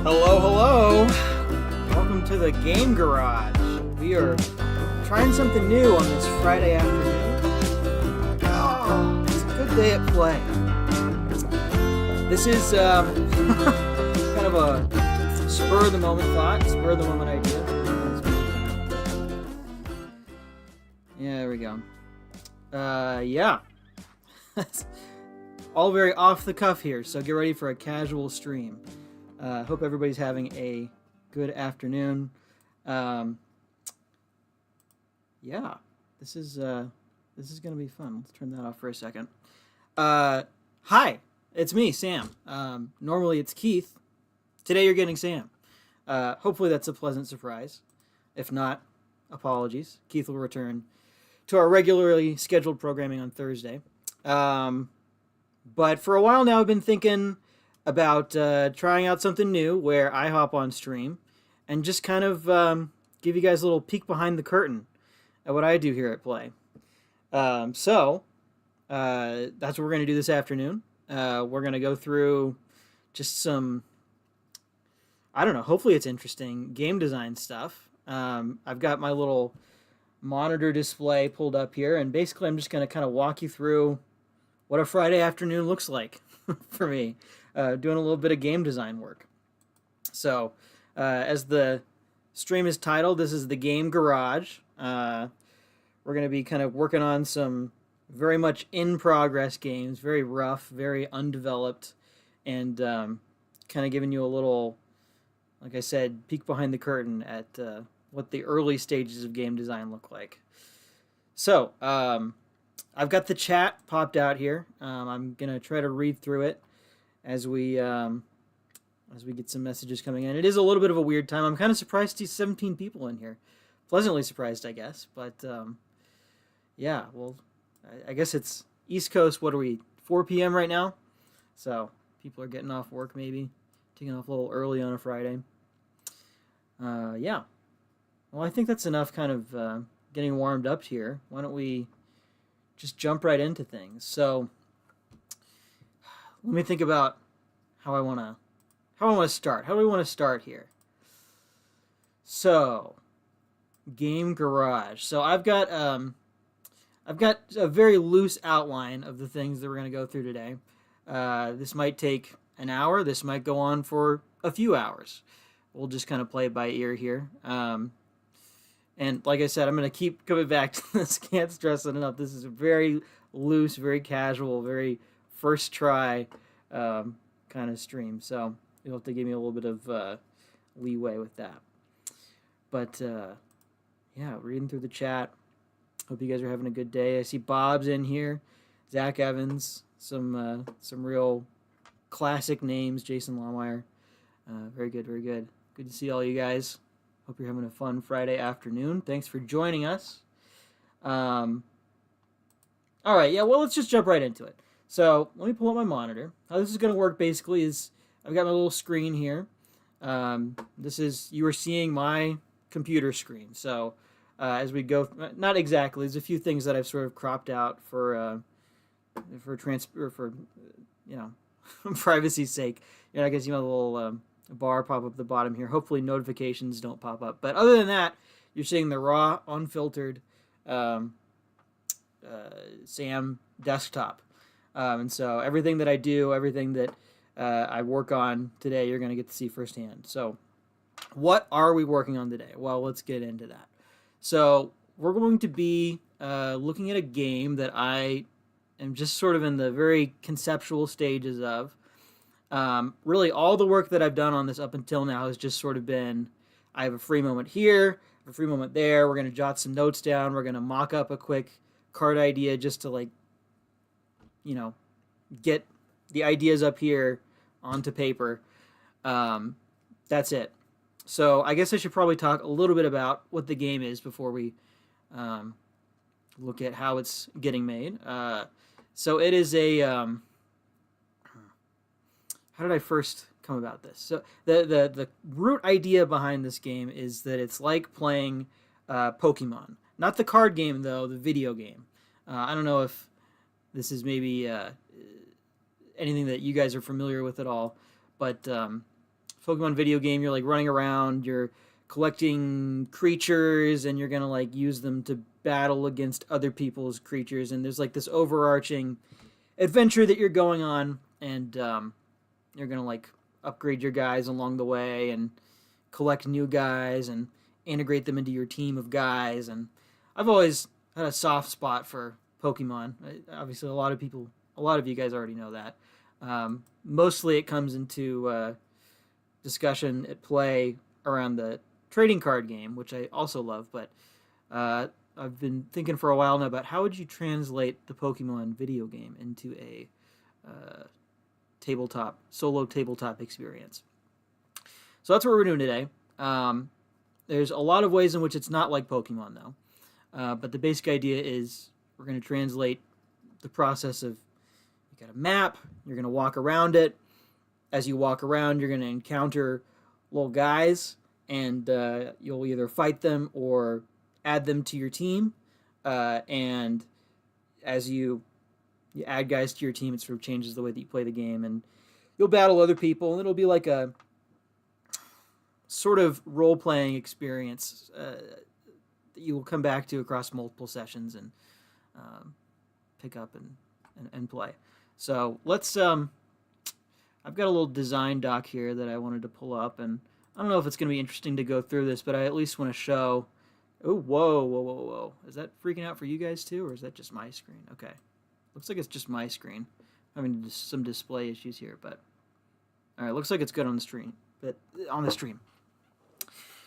Hello, hello. Welcome to the Game Garage. We are trying something new on this Friday afternoon. Oh, it's a good day at play. This is kind of a spur-of-the-moment thought, spur-of-the-moment idea. Yeah, there we go. Yeah. All very off the cuff here, so get ready for a casual stream. Hope everybody's having a good afternoon. Yeah, this is gonna be fun. Let's turn that off for a second. Hi, it's me, Sam. Normally it's Keith. Today you're getting Sam. Hopefully that's a pleasant surprise. If not, apologies. Keith will return to our regularly scheduled programming on Thursday. But for a while now, I've been thinking about trying out something new where I hop on stream and just kind of give you guys a little peek behind the curtain at what I do here at Play. So that's what we're going to do this afternoon. We're going to go through just some, I don't know, hopefully it's interesting game design stuff. I've got my little monitor display pulled up here, and basically I'm just going to kind of walk you through what a Friday afternoon looks like for me, doing a little bit of game design work. So, as the stream is titled, this is the Game Garage. We're going to be kind of working on some very much in-progress games, very rough, very undeveloped, and kind of giving you a little, like I said, peek behind the curtain at what the early stages of game design look like. So, I've got the chat popped out here. I'm gonna try to read through it as we get some messages coming in. It is a little bit of a weird time. I'm kind of surprised to see 17 people in here. Pleasantly surprised, I guess. But yeah, well, I guess it's East Coast. What are we? 4 p.m. right now. So people are getting off work, maybe taking off a little early on a Friday. Yeah. Well, I think that's enough. Kind of getting warmed up here. Why don't we just jump right into things? So let me think about how I want to start. How do we want to start here? So, Game Garage. So I've got a very loose outline of the things that we're going to go through today. This might take an hour. This might go on for a few hours. We'll just kind of play it by ear here. And like I said, I'm going to keep coming back to this. Can't stress it enough. This is a very loose, very casual, very first try kind of stream. So you'll have to give me a little bit of leeway with that. But yeah, reading through the chat. Hope you guys are having a good day. I see Bob's in here. Zach Evans. Some real classic names. Jason Lawmeyer. Very good, very good. Good to see all you guys. Hope you're having a fun Friday afternoon. Thanks for joining us. All right, yeah, well, let's just jump right into it. So let me pull up my monitor. How this is going to work basically is I've got my little screen here. You are seeing my computer screen. So as we go, not exactly. There's a few things that I've sort of cropped out for privacy's sake. You know, I guess you know the little bar pop up at the bottom here. Hopefully notifications don't pop up. But other than that, you're seeing the raw, unfiltered Sam desktop. And so everything that I do, everything that I work on today, you're going to get to see firsthand. So what are we working on today? Well, let's get into that. So we're going to be looking at a game that I am just sort of in the very conceptual stages of. Really, all the work that I've done on this up until now has just sort of been, I have a free moment here, a free moment there. We're going to jot some notes down. We're going to mock up a quick card idea just to, get the ideas up here onto paper. That's it. So I guess I should probably talk a little bit about what the game is before we look at how it's getting made. So it is a... how did I first come about this? So the root idea behind this game is that it's like playing Pokemon. Not the card game, though, the video game. I don't know if this is maybe anything that you guys are familiar with at all, but Pokemon video game, you're like running around, you're collecting creatures, and you're gonna like use them to battle against other people's creatures. And there's like this overarching adventure that you're going on, and you're gonna like upgrade your guys along the way and collect new guys and integrate them into your team of guys. And I've always had a soft spot for Pokemon. Obviously, a lot of you guys already know that. Mostly, it comes into discussion at play around the trading card game, which I also love. But I've been thinking for a while now about how would you translate the Pokemon video game into a solo tabletop experience. So that's what we're doing today. There's a lot of ways in which it's not like Pokemon, though. But the basic idea is we're going to translate the process of you got a map, you're going to walk around it. As you walk around, you're going to encounter little guys, and you'll either fight them or add them to your team. And as you add guys to your team, it sort of changes the way that you play the game, and you'll battle other people, and it'll be like a sort of role-playing experience that you will come back to across multiple sessions and pick up and play. So let's I've got a little design doc here that I wanted to pull up, and I don't know if it's going to be interesting to go through this, but I at least want to show. Oh, whoa. Is that freaking out for you guys too, or is that just my screen? Okay. Looks like it's just my screen. I'm having some display issues here, but all right, looks like it's good on the stream.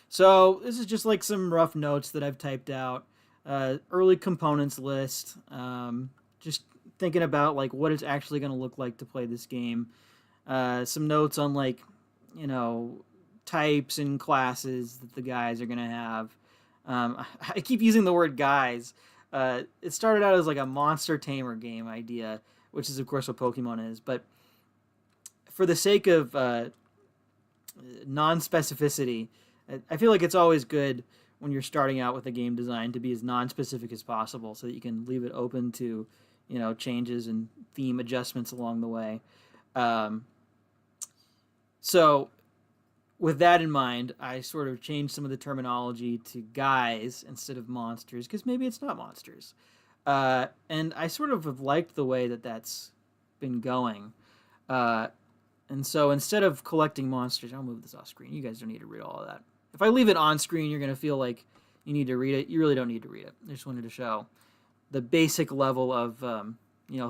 So this is just like some rough notes that I've typed out. Early components list. Just thinking about like what it's actually going to look like to play this game. Some notes on like, types and classes that the guys are going to have. I keep using the word guys. It started out as like a monster tamer game idea, which is of course what Pokemon is. But for the sake of non-specificity, I feel like it's always good when you're starting out with a game design to be as non-specific as possible, so that you can leave it open to, changes and theme adjustments along the way. So with that in mind, I sort of changed some of the terminology to guys instead of monsters, because maybe it's not monsters. And I sort of have liked the way that that's been going. And so instead of collecting monsters, I'll move this off screen. You guys don't need to read all of that. If I leave it on screen, you're going to feel like you need to read it. You really don't need to read it. I just wanted to show the basic level of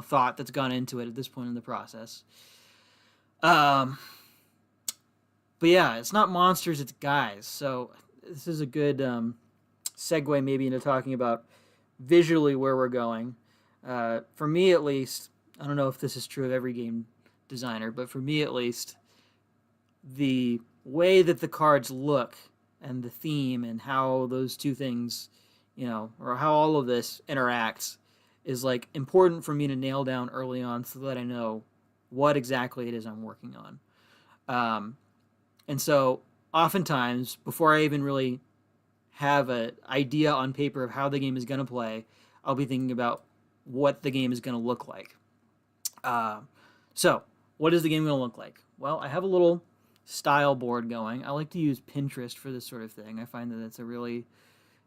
thought that's gone into it at this point in the process. But yeah, it's not monsters, it's guys. So this is a good segue maybe into talking about visually where we're going. For me at least, I don't know if this is true of every game designer, but for me at least, the way that the cards look and the theme and how those two things, or how all of this interacts is like important for me to nail down early on so that I know what exactly it is I'm working on. And so oftentimes, before I even really have an idea on paper of how the game is going to play, I'll be thinking about what the game is going to look like. So what is the game going to look like? Well, I have a little style board going. I like to use Pinterest for this sort of thing. I find that it's a really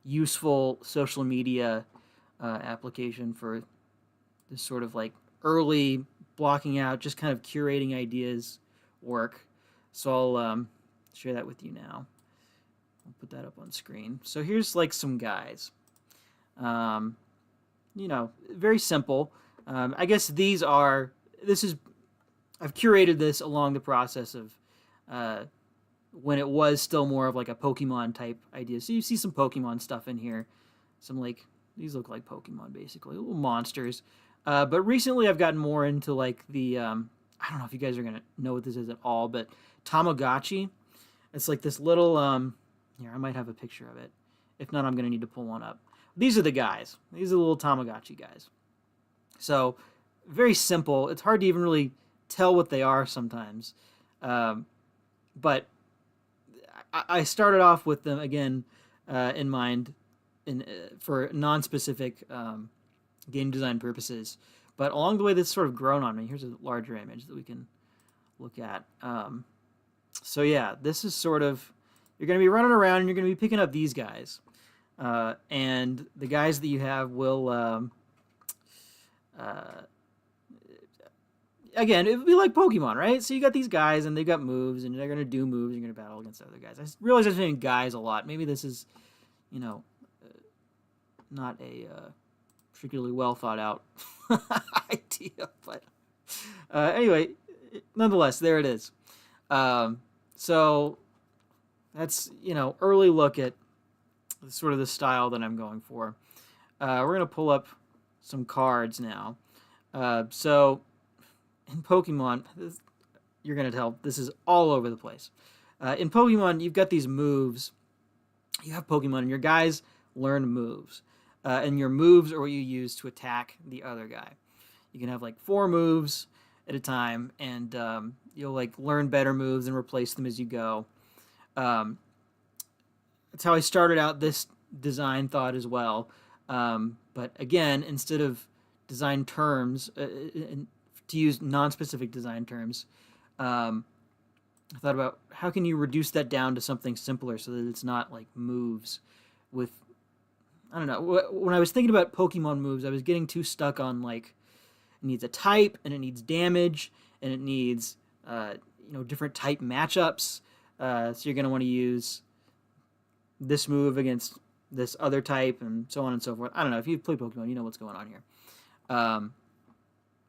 useful social media application for this sort of like early blocking out, just kind of curating ideas work. So I'll share that with you now. I'll put that up on screen. So here's like some guys. Very simple. I guess I've curated this along the process of when it was still more of like a Pokemon type idea. So you see some Pokemon stuff in here. These look like Pokemon basically, little monsters. But recently I've gotten more into like the, I don't know if you guys are going to know what this is at all, but Tamagotchi. It's like this little, here, I might have a picture of it. If not, I'm going to need to pull one up. These are the guys. These are the little Tamagotchi guys. So, very simple. It's hard to even really tell what they are sometimes. But I started off with them, again, in mind for non-specific game design purposes. But along the way, that's sort of grown on me. Here's a larger image that we can look at. So yeah, this is sort of, you're going to be running around and you're going to be picking up these guys. And the guys that you have will, uh, again, it would be like Pokemon, right? So you got these guys and they've got moves and they're going to do moves. You're going to battle against other guys. I realize I'm saying guys a lot. Maybe this is, you know, not a particularly well thought out idea, but anyway, nonetheless, there it is. So that's, early look at sort of the style that I'm going for. We're going to pull up some cards now. So in Pokemon, you're going to tell this is all over the place. In Pokemon, you've got these moves. You have Pokemon, and your guys learn moves. And your moves are what you use to attack the other guy. You can have like 4 moves at a time, and you'll like learn better moves and replace them as you go. That's how I started out this design thought as well. But again, instead of design terms, to use non-specific design terms, I thought about how can you reduce that down to something simpler so that it's not like moves with, I don't know. When I was thinking about Pokemon moves, I was getting too stuck on like it needs a type and it needs damage and it needs different type matchups. So you're going to want to use this move against this other type and so on and so forth. I don't know. If you've played Pokemon, you know what's going on here.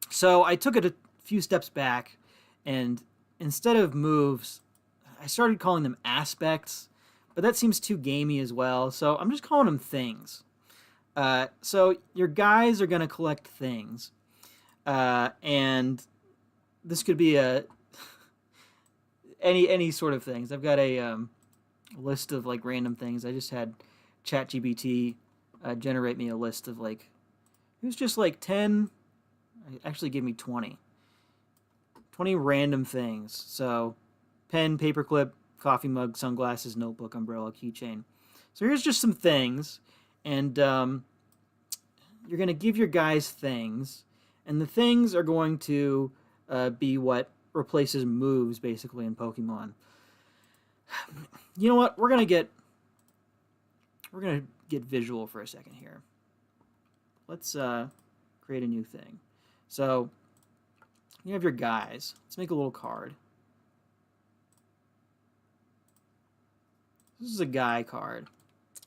So I took it a few steps back, and instead of moves, I started calling them aspects, but that seems too gamey as well. So I'm just calling them things. So your guys are going to collect things, and this could be any sort of things. I've got a list of like random things. I just had ChatGPT generate me a list of like, it was just like 10, actually give me 20 random things. So pen, paperclip, coffee mug, sunglasses, notebook, umbrella, keychain. So here's just some things, and you're going to give your guys things, and the things are going to be what replaces moves basically in Pokemon. You know what? We're gonna get visual for a second here. Let's create a new thing. So you have your guys. Let's make a little card. This is a guy card,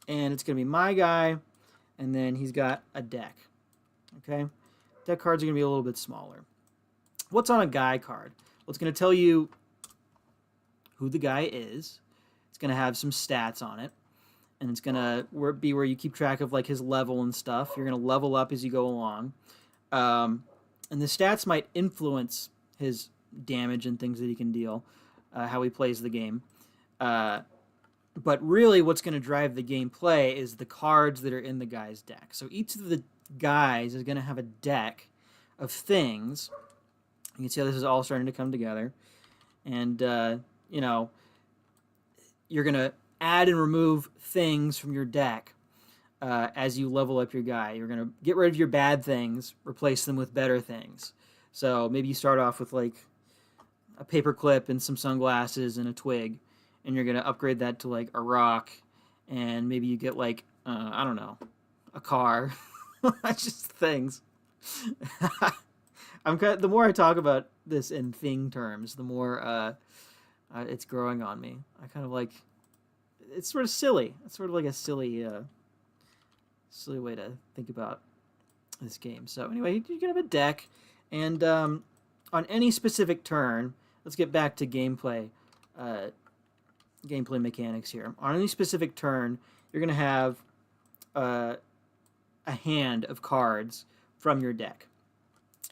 and it's gonna be my guy, and then he's got a deck. Okay, deck cards are gonna be a little bit smaller. What's on a guy card? Well, it's gonna tell you who the guy is. It's going to have some stats on it, and it's going to be where you keep track of like his level and stuff. You're going to level up as you go along, and the stats might influence his damage and things that he can deal, how he plays the game. But really what's going to drive the gameplay is the cards that are in the guy's deck. So each of the guys is going to have a deck of things. You can see how this is all starting to come together, and you're going to add and remove things from your deck as you level up your guy. You're going to get rid of your bad things, replace them with better things. So maybe you start off with like a paperclip and some sunglasses and a twig, and you're going to upgrade that to like a rock, and maybe you get like, I don't know, a car. Just things. The more I talk about this in thing terms, the more it's growing on me. I kind of like, it's sort of silly. It's sort of like a silly way to think about this game. So anyway, you can have a deck, and on any specific turn, let's get back to gameplay mechanics here. On any specific turn, you're going to have a hand of cards from your deck.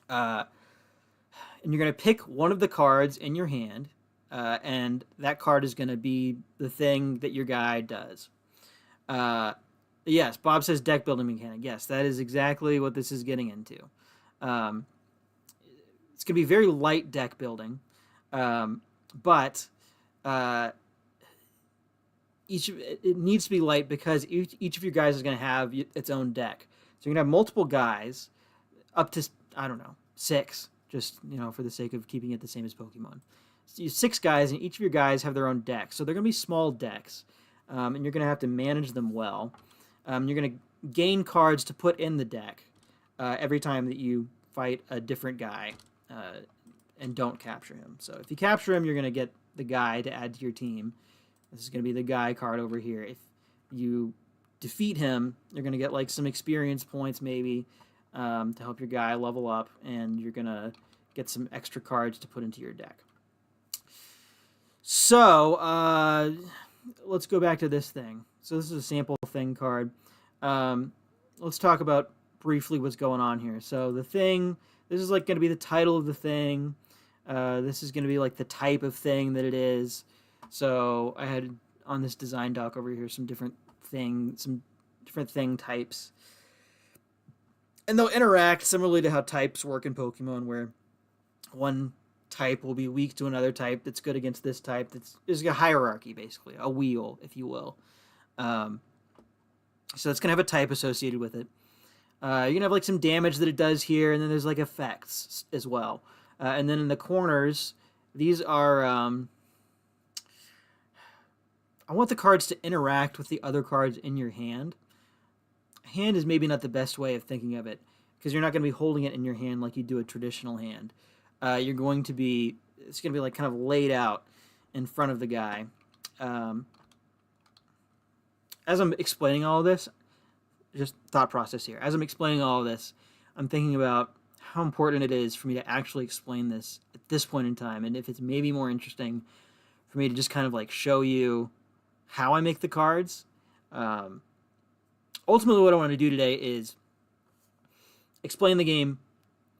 And you're going to pick one of the cards in your hand, and that card is going to be the thing that your guy does. Yes, Bob says deck building mechanic. Yes, that is exactly what this is getting into. It's going to be very light deck building, but it needs to be light because each of your guys is going to have its own deck. So you're going to have multiple guys, up to, I don't know, 6, just, for the sake of keeping it the same as Pokemon. So you 6 guys, and each of your guys have their own decks. So they're going to be small decks, and you're going to have to manage them well. You're going to gain cards to put in the deck every time that you fight a different guy and don't capture him. So if you capture him, you're going to get the guy to add to your team. This is going to be the guy card over here. If you defeat him, you're going to get like some experience points maybe to help your guy level up, and you're going to get some extra cards to put into your deck. So let's go back to this thing. So this is a sample thing card. Let's talk about briefly what's going on here. So the thing, this is like going to be the title of the thing. This is going to be like the type of thing that it is. So I had on this design doc over here some different thing types. And they'll interact similarly to how types work in Pokemon, where one type will be weak to another type that's good against this type. There's a hierarchy, basically, a wheel, if you will. So it's going to have a type associated with it. You're going to have like some damage that it does here, and then there's like effects as well. And then in the corners, these are... I want the cards to interact with the other cards in your hand. Hand is maybe not the best way of thinking of it, because you're not going to be holding it in your hand like you do a traditional hand. It's going to be like kind of laid out in front of the guy. As I'm explaining all of this, just thought process here. As I'm explaining all of this, I'm thinking about how important it is for me to actually explain this at this point in time, and if it's maybe more interesting for me to just kind of like show you how I make the cards. Ultimately, what I want to do today is explain the game,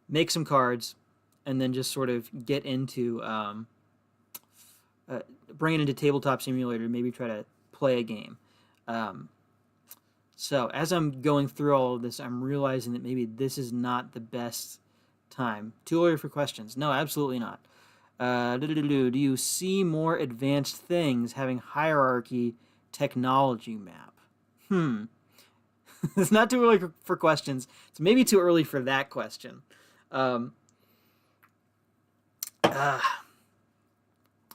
make some cards, and then just sort of get into bring it into Tabletop Simulator, maybe try to play a game. So as I'm going through all of this, I'm realizing that maybe this is not the best time. Too early for questions? No, absolutely not. Do you see more advanced things having hierarchy technology map? It's not too early for questions. It's maybe too early for that question. It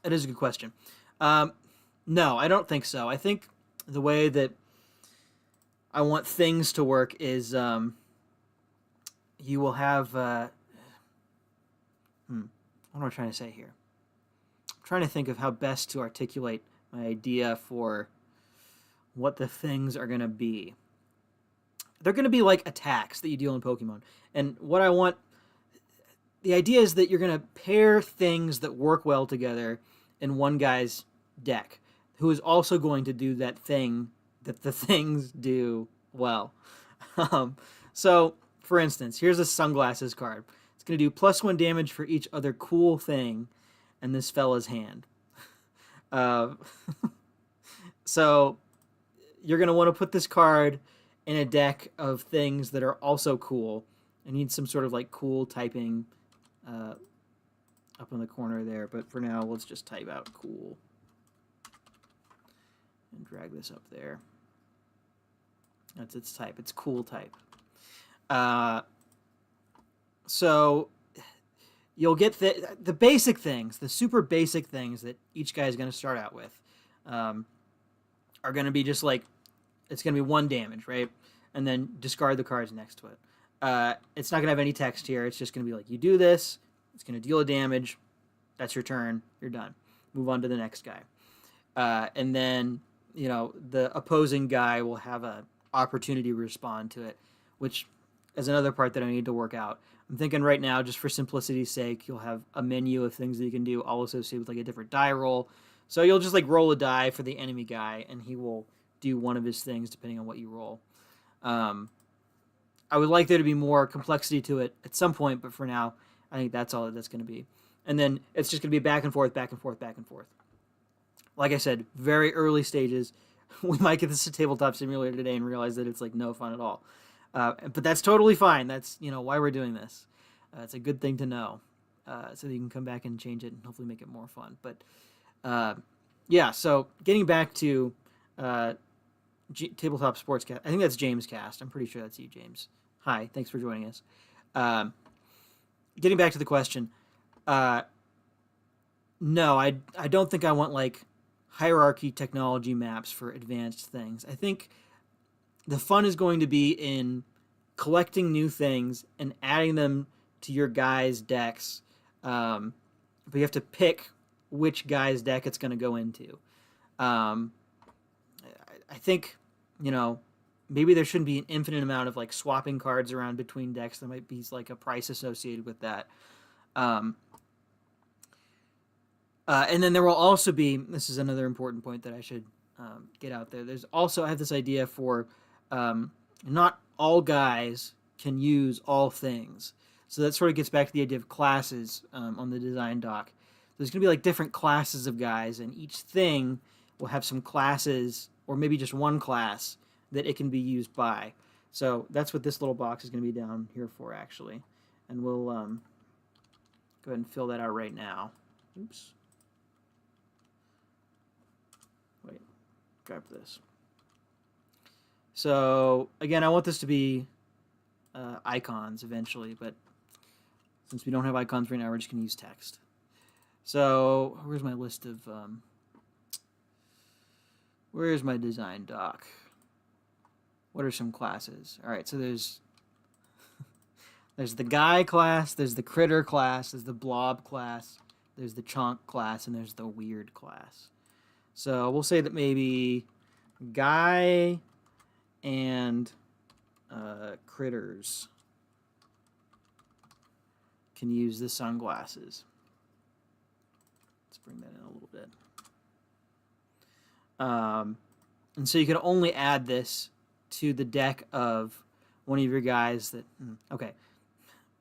is a good question. No, I don't think so. I think the way that I want things to work is you will have... what am I trying to say here? I'm trying to think of how best to articulate my idea for what the things are going to be. They're going to be like attacks that you deal in Pokemon. And what I want... The idea is that you're going to pair things that work well together in one guy's deck, who is also going to do that thing that the things do well. So, for instance, here's a sunglasses card. It's going to do +1 damage for each other cool thing in this fella's hand. So, you're going to want to put this card in a deck of things that are also cool. I need some sort of like cool typing up in the corner there, but for now, let's just type out cool and drag this up there. That's its type. It's cool type. So you'll get the basic things, the super basic things that each guy is going to start out with are going to be just like, it's going to be 1 damage, right? And then discard the cards next to it. It's not going to have any text here. It's just going to be like, you do this, it's going to deal a damage, that's your turn, you're done. Move on to the next guy. And then, the opposing guy will have an opportunity to respond to it, which is another part that I need to work out. I'm thinking right now, just for simplicity's sake, you'll have a menu of things that you can do, all associated with like a different die roll. So you'll just like roll a die for the enemy guy, and he will do one of his things depending on what you roll. I would like there to be more complexity to it at some point, but for now, I think that's all that's going to be. And then it's just going to be back and forth, back and forth, back and forth. Like I said, very early stages. We might get this to Tabletop Simulator today and realize that it's like no fun at all. But that's totally fine. That's why we're doing this. It's a good thing to know, so that you can come back and change it and hopefully make it more fun. But yeah, so getting back to Tabletop Sportscast. I think that's James Cast. I'm pretty sure that's you, James. Hi, thanks for joining us. Getting back to the question, No, I don't think I want like hierarchy technology maps for advanced things. I think the fun is going to be in collecting new things and adding them to your guy's decks. But you have to pick which guy's deck it's going to go into. Um, I think, you know, maybe there shouldn't be an infinite amount of like swapping cards around between decks. There might be like a price associated with that. Um, and then there will also be, this is another important point that I should get out there. There's also, I have this idea for not all guys can use all things. So that sort of gets back to the idea of classes on the design doc. There's going to be like different classes of guys, and each thing will have some classes, or maybe just one class that it can be used by. So that's what this little box is going to be down here for, actually. And we'll go ahead and fill that out right now. Oops. Wait, grab this. So again, I want this to be icons eventually, but since we don't have icons right now, we're just going to use text. So where's my list of where's my design doc? What are some classes? All right, so there's the guy class, there's the critter class, there's the blob class, there's the chunk class, and there's the weird class. So we'll say that maybe guy and critters can use the sunglasses. Let's bring that in a little bit. And so you can only add this to the deck of one of your guys that, okay.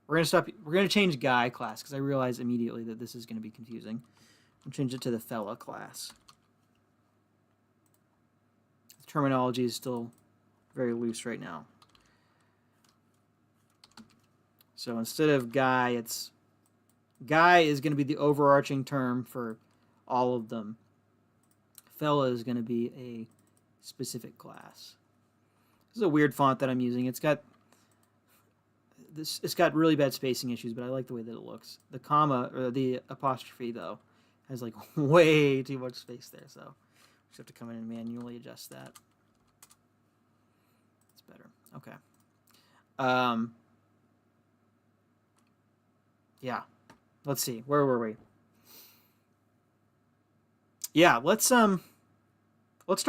We're gonna change guy class because I realize immediately that this is gonna be confusing. We'll change it to the fella class. The terminology is still very loose right now. So instead of guy, it's guy is going to be the overarching term for all of them. Fella is going to be a specific class. This is a weird font that I'm using. It's got really bad spacing issues, but I like the way that it looks. The comma or the apostrophe though has like way too much space there, so just have to come in and manually adjust that. It's better. Okay. Yeah. Let's see. Where were we? Yeah, let's start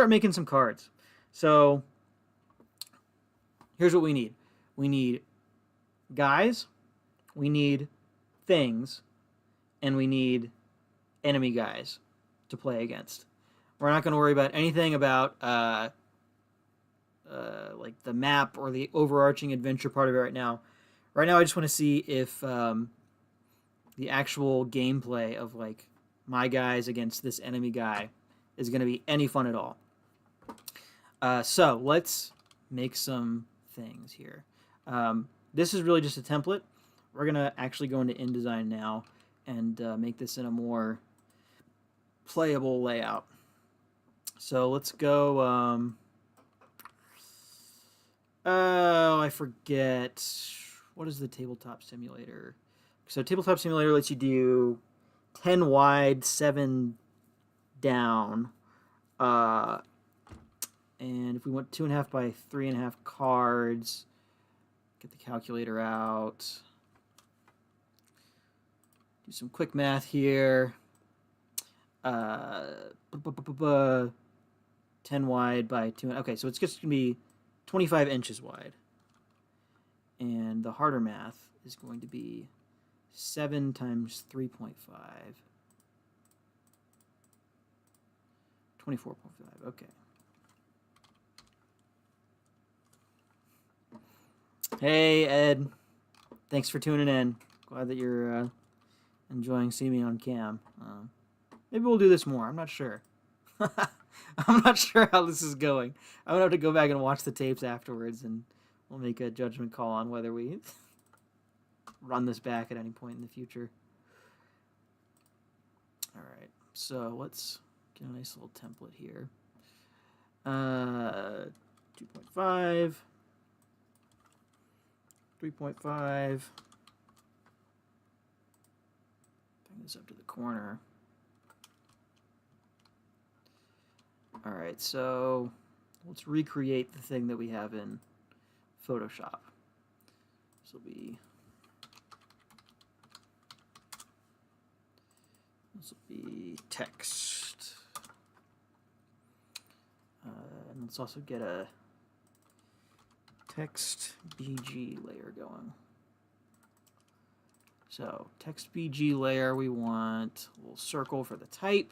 making some cards. So here's what we need. We need guys, we need things, and we need enemy guys to play against. We're not going to worry about anything about like the map or the overarching adventure part of it right now. Right now, I just want to see if the actual gameplay of like my guys against this enemy guy is going to be any fun at all. So let's make some things here. This is really just a template. We're going to actually go into InDesign now and make this in a more playable layout. So let's go... oh, I forget. What is the tabletop simulator? So tabletop simulator lets you do 10 wide, 7 down. And if we want 2.5 by 3.5 cards, get the calculator out. Do some quick math here. 10 wide by 2. Okay, so it's just going to be 25 inches wide. And the harder math is going to be 7 times 3.5. 24.5. Okay. Hey, Ed. Thanks for tuning in. Glad that you're enjoying seeing me on cam. Maybe we'll do this more. I'm not sure. I'm not sure how this is going. I'm going to have to go back and watch the tapes afterwards, and we'll make a judgment call on whether we run this back at any point in the future. All right. So let's get a nice little template here. 2.5. 3.5. Bring this up to the corner. Alright, so let's recreate the thing that we have in Photoshop. This will be text. And let's also get a text BG layer going. So text BG layer, we want a little circle for the type.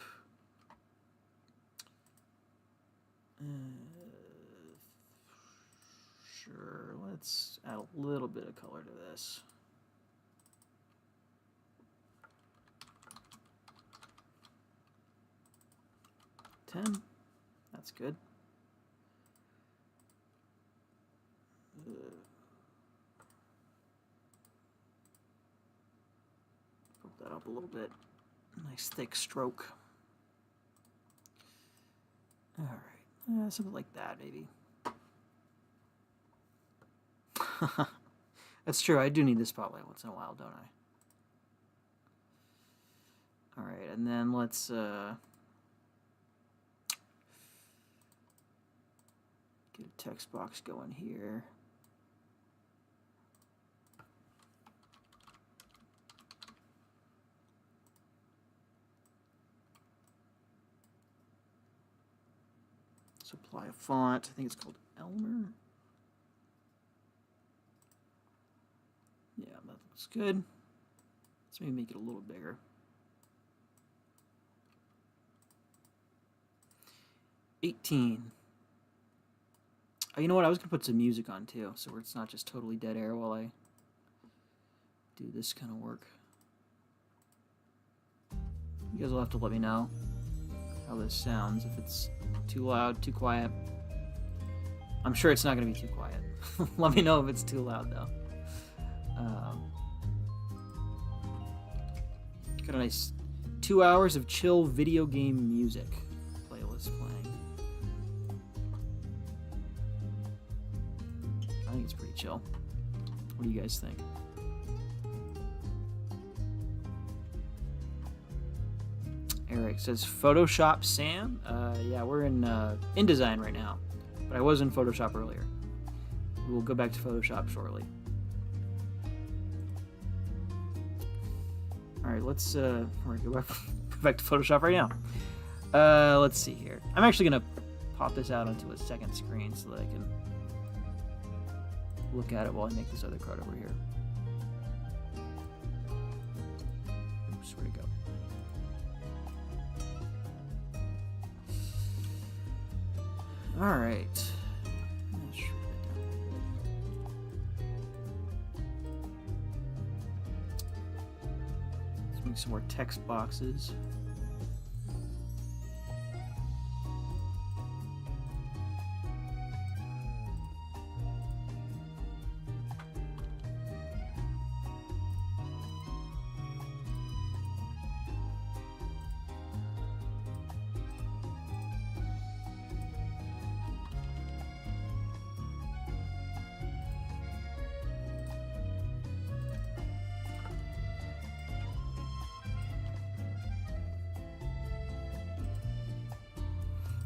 Sure, let's add a little bit of color to this. $10, that's good. Put that up a little bit. Nice thick stroke. All right, something like that, maybe. That's true. I do need the spotlight once in a while, don't I? All right, and then let's get a text box going here. Let's apply a font. I think it's called Elmer. Yeah, that looks good. Let's maybe make it a little bigger. $18. Oh, you know what? I was going to put some music on too, so it's not just totally dead air while I do this kind of work. You guys will have to let me know how this sounds, if it's too loud, too quiet. I'm sure it's not going to be too quiet. Let me know if it's too loud, though. Got a nice 2 hours of chill video game music playlist playing. I think it's pretty chill. What do you guys think? Eric says Photoshop Sam. Yeah, we're in InDesign right now, but I was in Photoshop earlier. We'll go back to Photoshop shortly. All right, let's go back to Photoshop right now. Let's see here. I'm actually gonna pop this out onto a second screen so that I can look at it while I make this other card over here. Oops, where'd it go? All right. Let's make some more text boxes.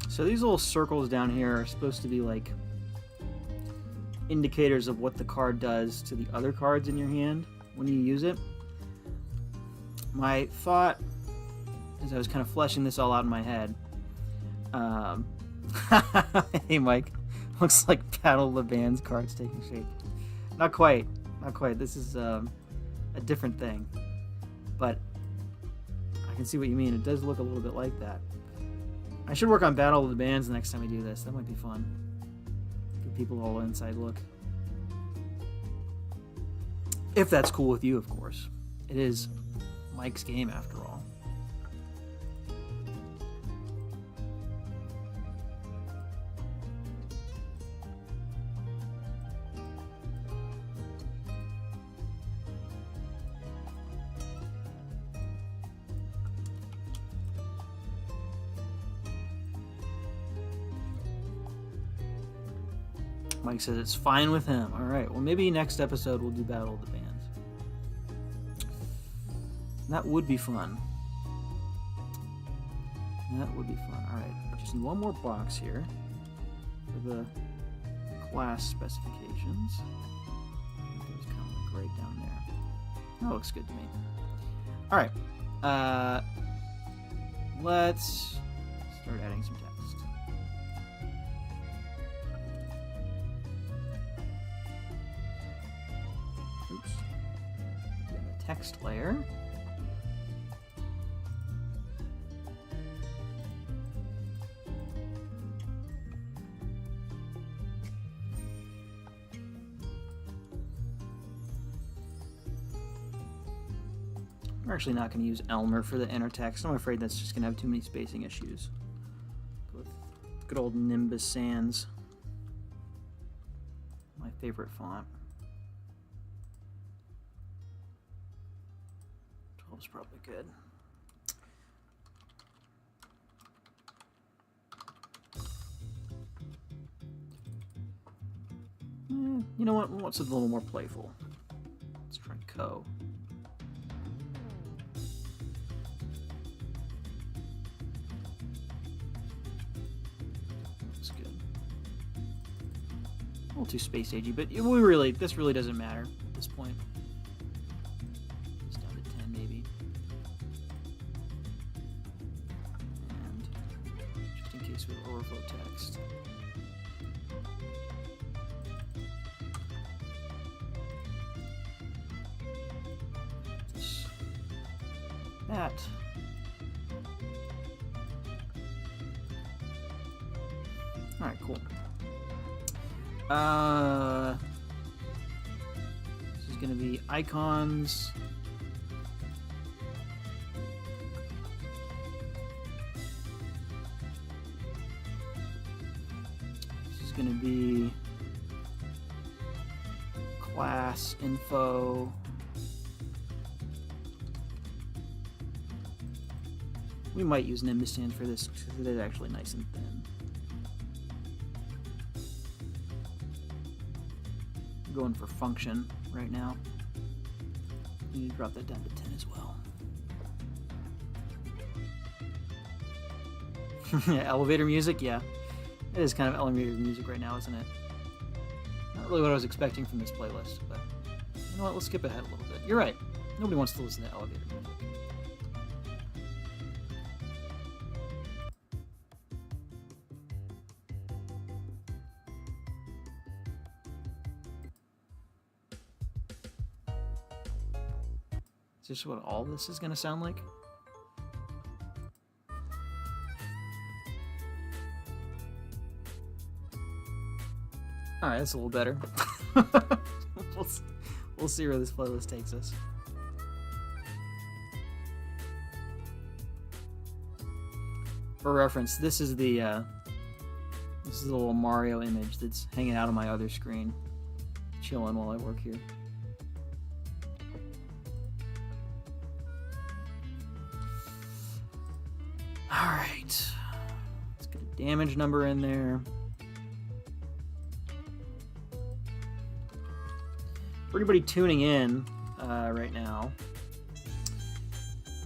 So these little circles down here are supposed to be like indicators of what the card does to the other cards in your hand when you use it. My thought, as I was kind of fleshing this all out in my head, hey Mike, looks like Battle of the Bands cards taking shape. Not quite, not quite. This is a different thing, but I can see what you mean. It does look a little bit like that. I should work on Battle of the Bands the next time I do this. That might be fun. Give people a whole inside look. If that's cool with you, of course. It is Mike's game, after all. Mike says it's fine with him. All right. Well, maybe next episode we'll do Battle of the Bands. That would be fun. That would be fun. Alright, just need one more box here for the class specifications. There's kind of like right down there. That looks good to me. Alright, let's start adding some text. Oops. In the text layer. We're actually not going to use Elmer for the inner text. I'm afraid that's just going to have too many spacing issues. Go with good old Nimbus Sans. My favorite font. 12 is probably good. You know what? What's a little more playful? Let's try Co. A little too space agey, but this really doesn't matter at this point. It's down to 10 maybe. And just in case we overflow text. That. Alright, cool. This is going to be icons. This is going to be class info. We might use Nimbus Sans for this because it is actually nice and thin. Going for function right now. You need to drop that down to 10 as well. Yeah, elevator music, yeah. It is kind of elevator music right now, isn't it? Not really what I was expecting from this playlist, but you know what, let's skip ahead a little bit. You're right. Nobody wants to listen to elevator music. Is this what all this is going to sound like? Alright, that's a little better. We'll see where this playlist takes us. For reference, this is the little Mario image that's hanging out on my other screen, chilling while I work here. Alright, let's get a damage number in there. For anybody tuning in right now,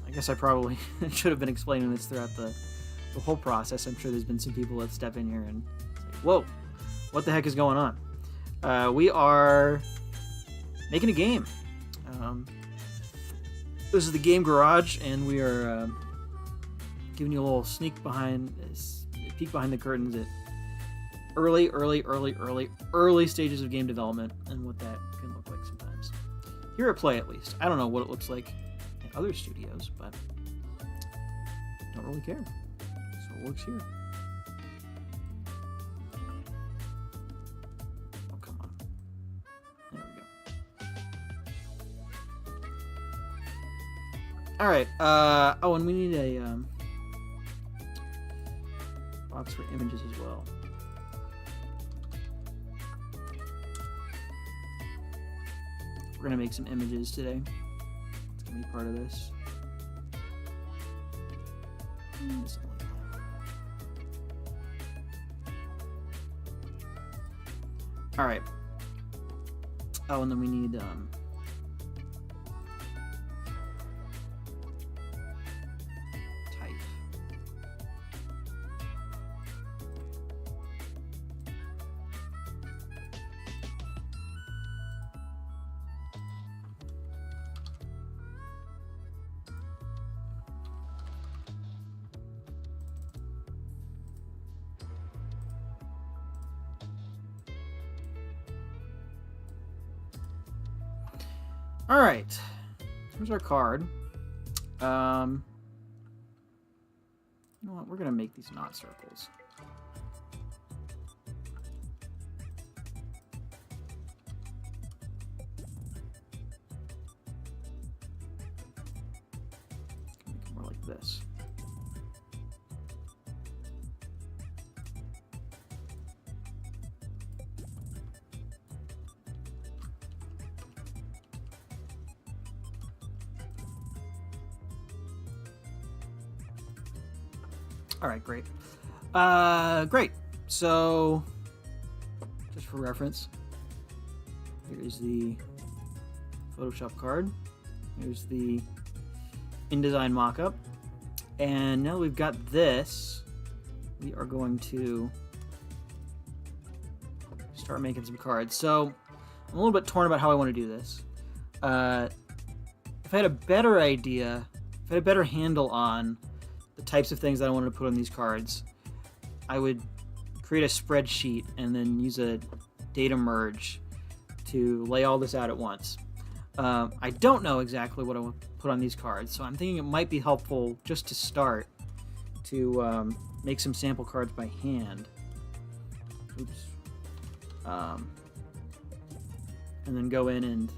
I guess I probably should have been explaining this throughout the whole process. I'm sure there's been some people that step in here and say, whoa, what the heck is going on? We are making a game. This is the Game Garage, and we are giving you a little peek behind the curtains at early stages of game development and what that can look like sometimes. Here at Play, at least. I don't know what it looks like at other studios, but don't really care. So it works here. Oh, come on. There we go. Alright, oh, and we need a box for images as well. We're gonna make some images today. It's gonna be part of this. All right. Oh, and then we need type. All right, here's our card. You know what? We're gonna make these not circles. Make it more like this. All right, great. Great. So, just for reference, here's the Photoshop card. Here's the InDesign mockup. And now we've got this, we are going to start making some cards. So, I'm a little bit torn about how I want to do this. If I had a better idea, if I had a better handle on the types of things that I wanted to put on these cards, I would create a spreadsheet and then use a data merge to lay all this out at once. I don't know exactly what I want to put on these cards, so I'm thinking it might be helpful just to start to make some sample cards by hand. Oops. And then go in and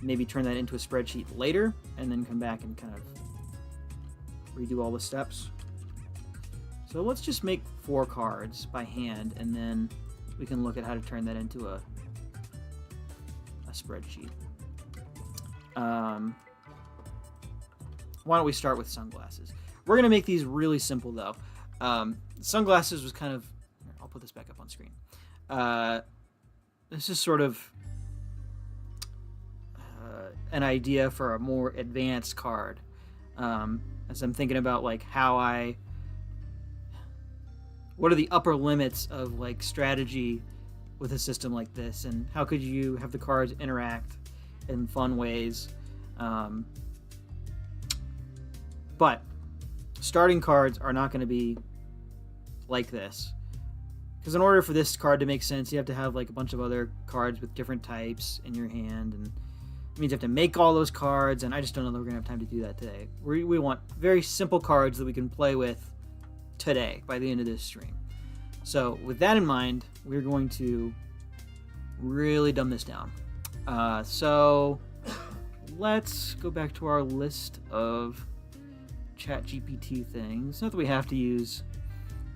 maybe turn that into a spreadsheet later, and then come back and kind of redo all the steps. So let's just make 4 cards by hand, and then we can look at how to turn that into a spreadsheet. Why don't we start with sunglasses? We're going to make these really simple, though. Sunglasses was kind of... I'll put this back up on screen. This is sort of an idea for a more advanced card. As I'm thinking about like what are the upper limits of like strategy with a system like this, and how could you have the cards interact in fun ways. But starting cards are not going to be like this, because in order for this card to make sense, you have to have like a bunch of other cards with different types in your hand, and it means you have to make all those cards, and I just don't know that we're going to have time to do that today. We want very simple cards that we can play with today by the end of this stream. So with that in mind, we're going to really dumb this down. So let's go back to our list of ChatGPT things. Not that we have to use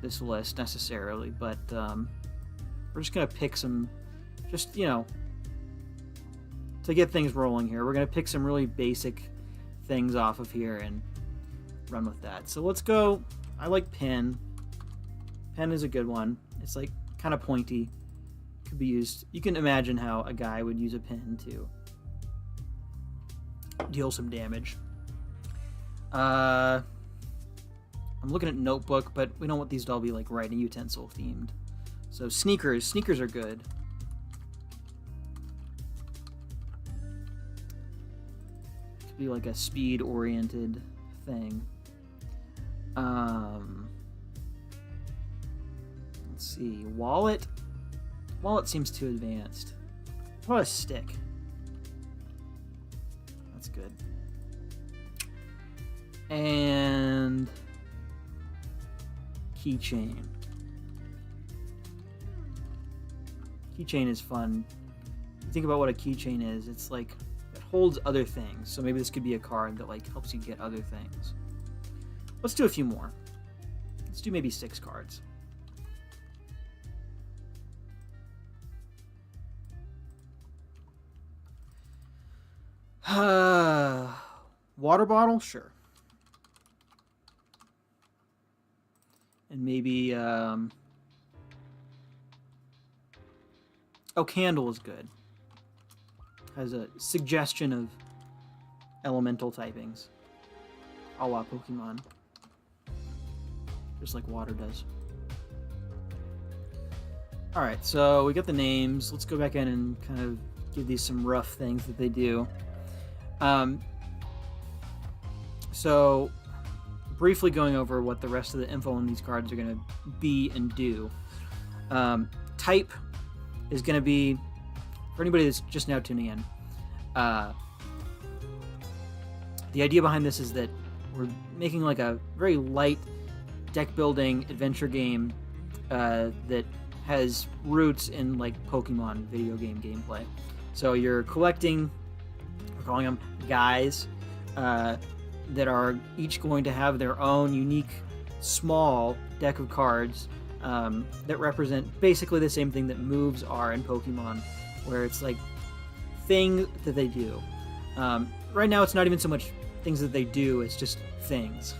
this list necessarily, but we're just going to pick some, just, you know, to get things rolling here. We're going to pick some really basic things off of here and run with that. So let's go. I like pen. Pen is a good one. It's like kind of pointy. Could be used. You can imagine how a guy would use a pen to deal some damage. I'm looking at notebook, but we don't want these to all be like writing utensil themed. So sneakers. Sneakers are good. Could be like a speed oriented thing. Let's see. Wallet. Wallet seems too advanced. What a stick. That's good. And keychain. Keychain is fun. You think about what a keychain is. It's like it holds other things. So maybe this could be a card that like helps you get other things. Let's do a few more. Let's do maybe 6 cards. Water bottle? Sure. And maybe, oh, candle is good. Has a suggestion of elemental typings. A la Pokemon. Just like water does. Alright, so we got the names. Let's go back in and kind of give these some rough things that they do. So, briefly going over what the rest of the info on these cards are going to be and do. Type is going to be, for anybody that's just now tuning in, Uh, the idea behind this is that we're making like a very light deck building adventure game that has roots in like Pokemon video game gameplay. So you're collecting, we're calling them guys, that are each going to have their own unique small deck of cards that represent basically the same thing that moves are in Pokemon, where it's like things that they do. Right now it's not even so much things that they do, it's just things.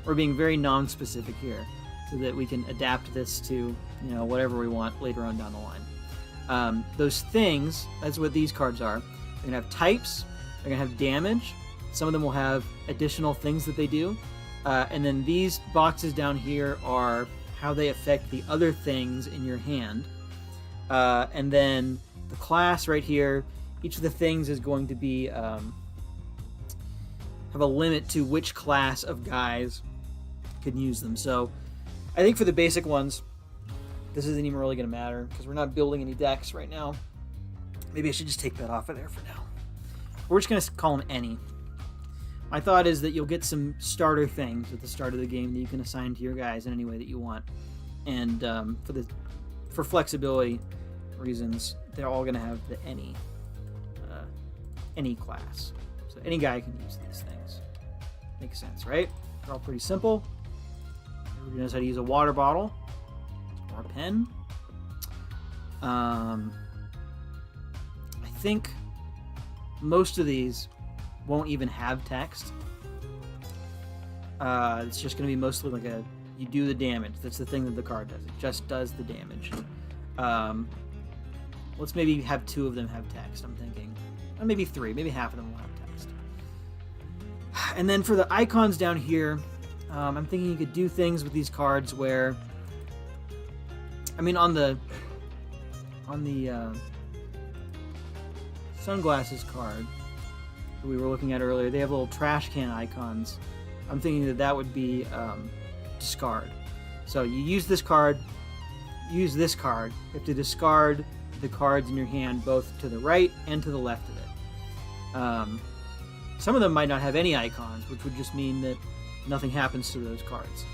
We're being very non-specific here so that we can adapt this to whatever we want later on down the line. Those things, that's what these cards are. They're going to have types, they're going to have damage, some of them will have additional things that they do, and then these boxes down here are how they affect the other things in your hand. And then the class right here, each of the things is going to be have a limit to which class of guys can use them. So I think for the basic ones, this isn't even really going to matter because we're not building any decks right now. Maybe I should just take that off of there for now. We're just going to call them any. My thought is that you'll get some starter things at the start of the game that you can assign to your guys in any way that you want. And for flexibility reasons, they're all going to have the any class. So any guy can use these things. Makes sense, right? They're all pretty simple. Everybody knows how to use a water bottle or a pen. I think most of these won't even have text. It's just going to be mostly like you do the damage. That's the thing that the card does. It just does the damage. Let's maybe have 2 of them have text, I'm thinking. Or maybe 3. Maybe half of them will have text. And then for the icons down here, I'm thinking you could do things with these cards where, I mean, on the sunglasses card that we were looking at earlier, they have little trash can icons. I'm thinking that would be discard. So you use this card, use this card. You have to discard the cards in your hand both to the right and to the left of it. Some of them might not have any icons, which would just mean that nothing happens to those cards.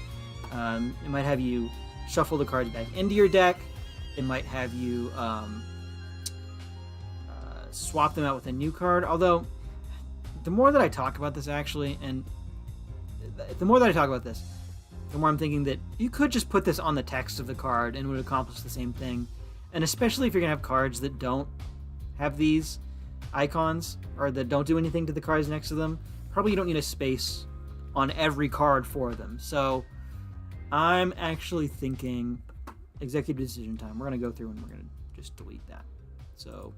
It might have you shuffle the cards back into your deck. It might have you swap them out with a new card. Although, the more that I talk about this, actually, and the more that I talk about this, the more I'm thinking that you could just put this on the text of the card and it would accomplish the same thing. And especially if you're going to have cards that don't have these icons, or that don't do anything to the cards next to them, probably you don't need a space on every card for them. So I'm actually thinking executive decision time. We're going to go through and we're going to just delete that. So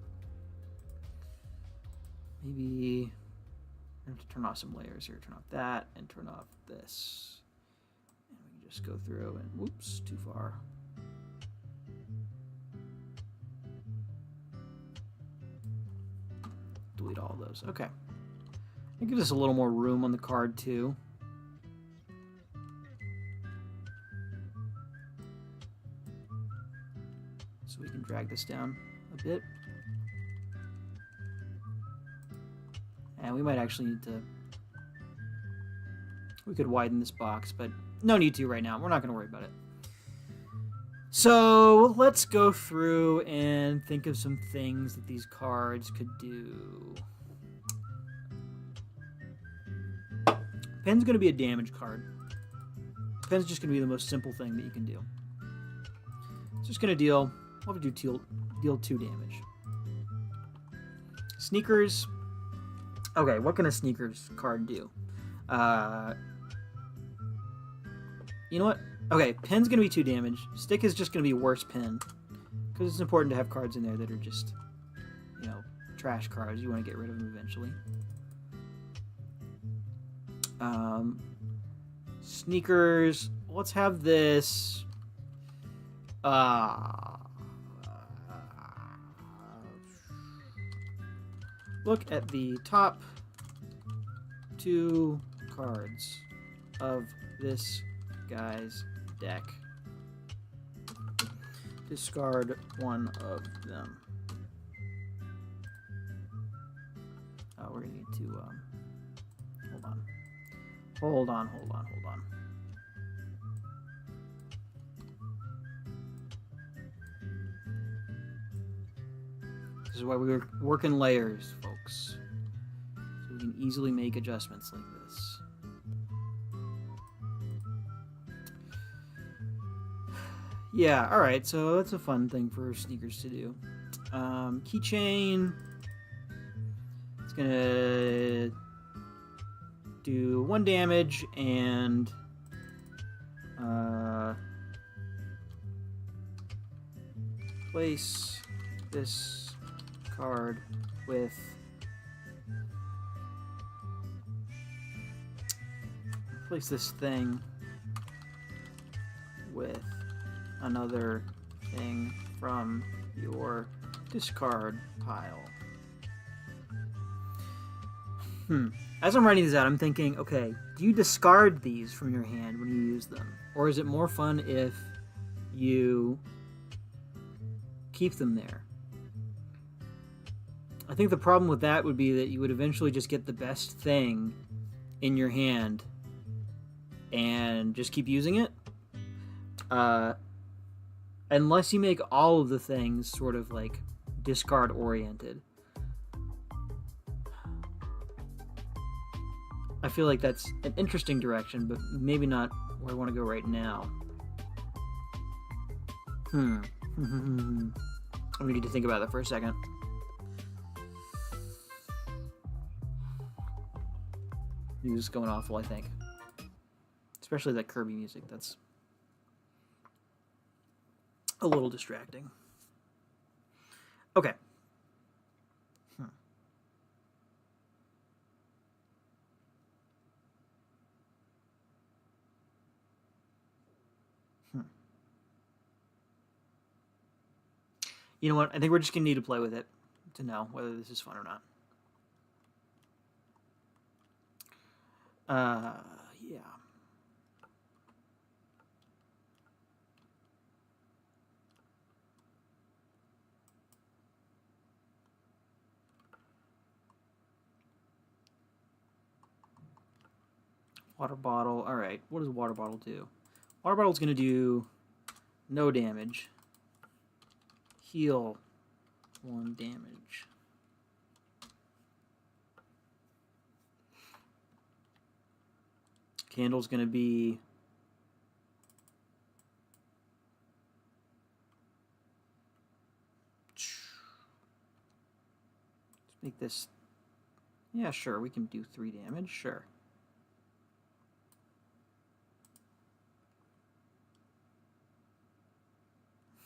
maybe I have to turn off some layers here. Turn off that and turn off this. And we can just go through and whoops, too far. Delete all of those. Okay. It gives us a little more room on the card too. So we can drag this down a bit. And we might actually need to... We could widen this box, but no need to right now. We're not going to worry about it. So let's go through and think of some things that these cards could do. Pen's going to be a damage card. Pen's just going to be the most simple thing that you can do. It's just going to deal... What would you deal 2 damage? Sneakers... Okay, what can a sneakers card do? You know what? Okay, Pen's going to be 2 damage. Stick is just going to be worse Pen. Because it's important to have cards in there that are just, trash cards. You want to get rid of them eventually. Sneakers. Let's have this... Look at the top 2 cards of this guy's deck. Discard one of them. We're gonna need to hold on. This is why we work in layers, folks, so we can easily make adjustments like this. Yeah, alright, so that's a fun thing for sneakers to do. Keychain. It's gonna do 1 damage and place this card with this thing with another thing from your discard pile. As I'm writing these out, I'm thinking, okay, do you discard these from your hand when you use them? Or is it more fun if you keep them there? I think the problem with that would be that you would eventually just get the best thing in your hand and just keep using it. Unless you make all of the things sort of like discard oriented. I feel like that's an interesting direction, but maybe not where I want to go right now. I need to think about that for a second. Music's going awful, I think. Especially that Kirby music, that's a little distracting. Okay. You know what? I think we're just going to need to play with it to know whether this is fun or not. Yeah. Water bottle. All right. What does a water bottle do? Water bottle's going to do no damage. Heal 1 damage. Candle's going to be let's make this, yeah, sure, we can do 3 damage, sure.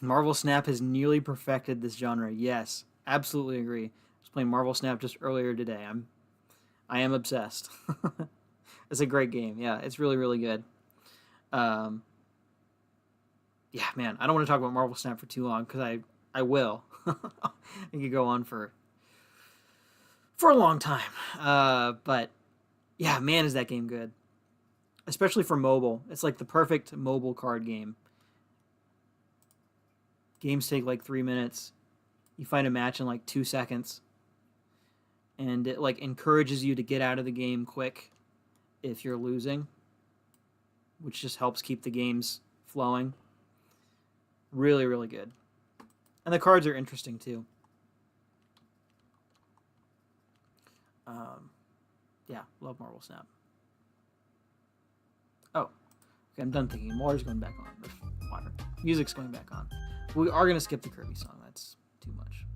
Marvel Snap has nearly perfected this genre. Yes, absolutely agree. I was playing Marvel Snap just earlier today. I am obsessed. It's a great game. Yeah, it's really, really good. Yeah, man, I don't want to talk about Marvel Snap for too long because I will. I could go on for a long time. But yeah, man, is that game good. Especially for mobile. It's like the perfect mobile card game. Games take like 3 minutes. You find a match in like 2 seconds. And it like encourages you to get out of the game quick if you're losing, which just helps keep the games flowing. Really, really good. And the cards are interesting too. Yeah, love Marvel Snap. Oh, okay, I'm done thinking. Water's going back on. Water. Music's going back on. We are going to skip the Kirby song. That's too much.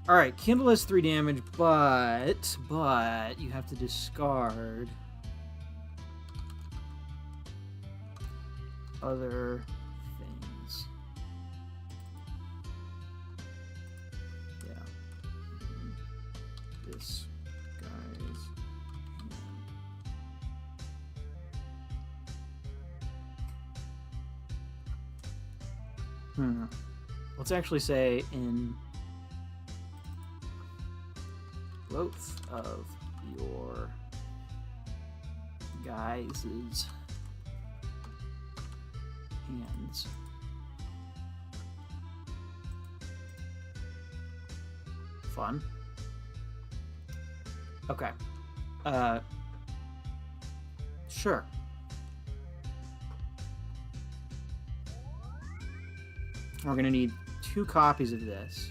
Alright, Kindle has 3 damage, but you have to discard other things. Yeah. This guy's hand. Let's actually say in both of your guys' hands, fun. Okay. Sure. We're going to need 2 copies of this.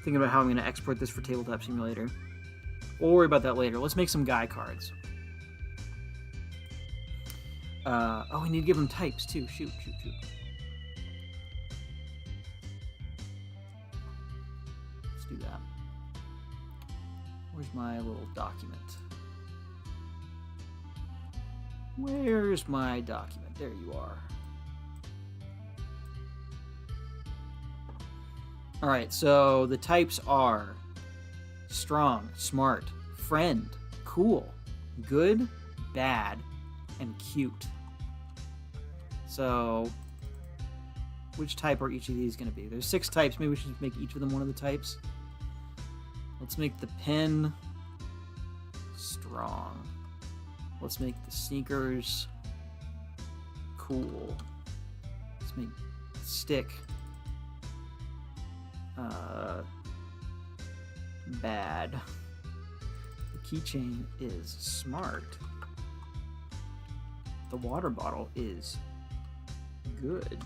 Thinking about how I'm going to export this for Tabletop Simulator. We'll worry about that later. Let's make some guy cards. Oh, we need to give them types, too. Shoot. Let's do that. Where's my little document? Where's my document? There you are. Alright, so the types are strong, smart, friend, cool, good, bad, and cute. So, which type are each of these going to be? There's 6 types. Maybe we should make each of them one of the types. Let's make the pen strong. Let's make the sneakers cool. Let's make the stick bad. The keychain is smart. The water bottle is good.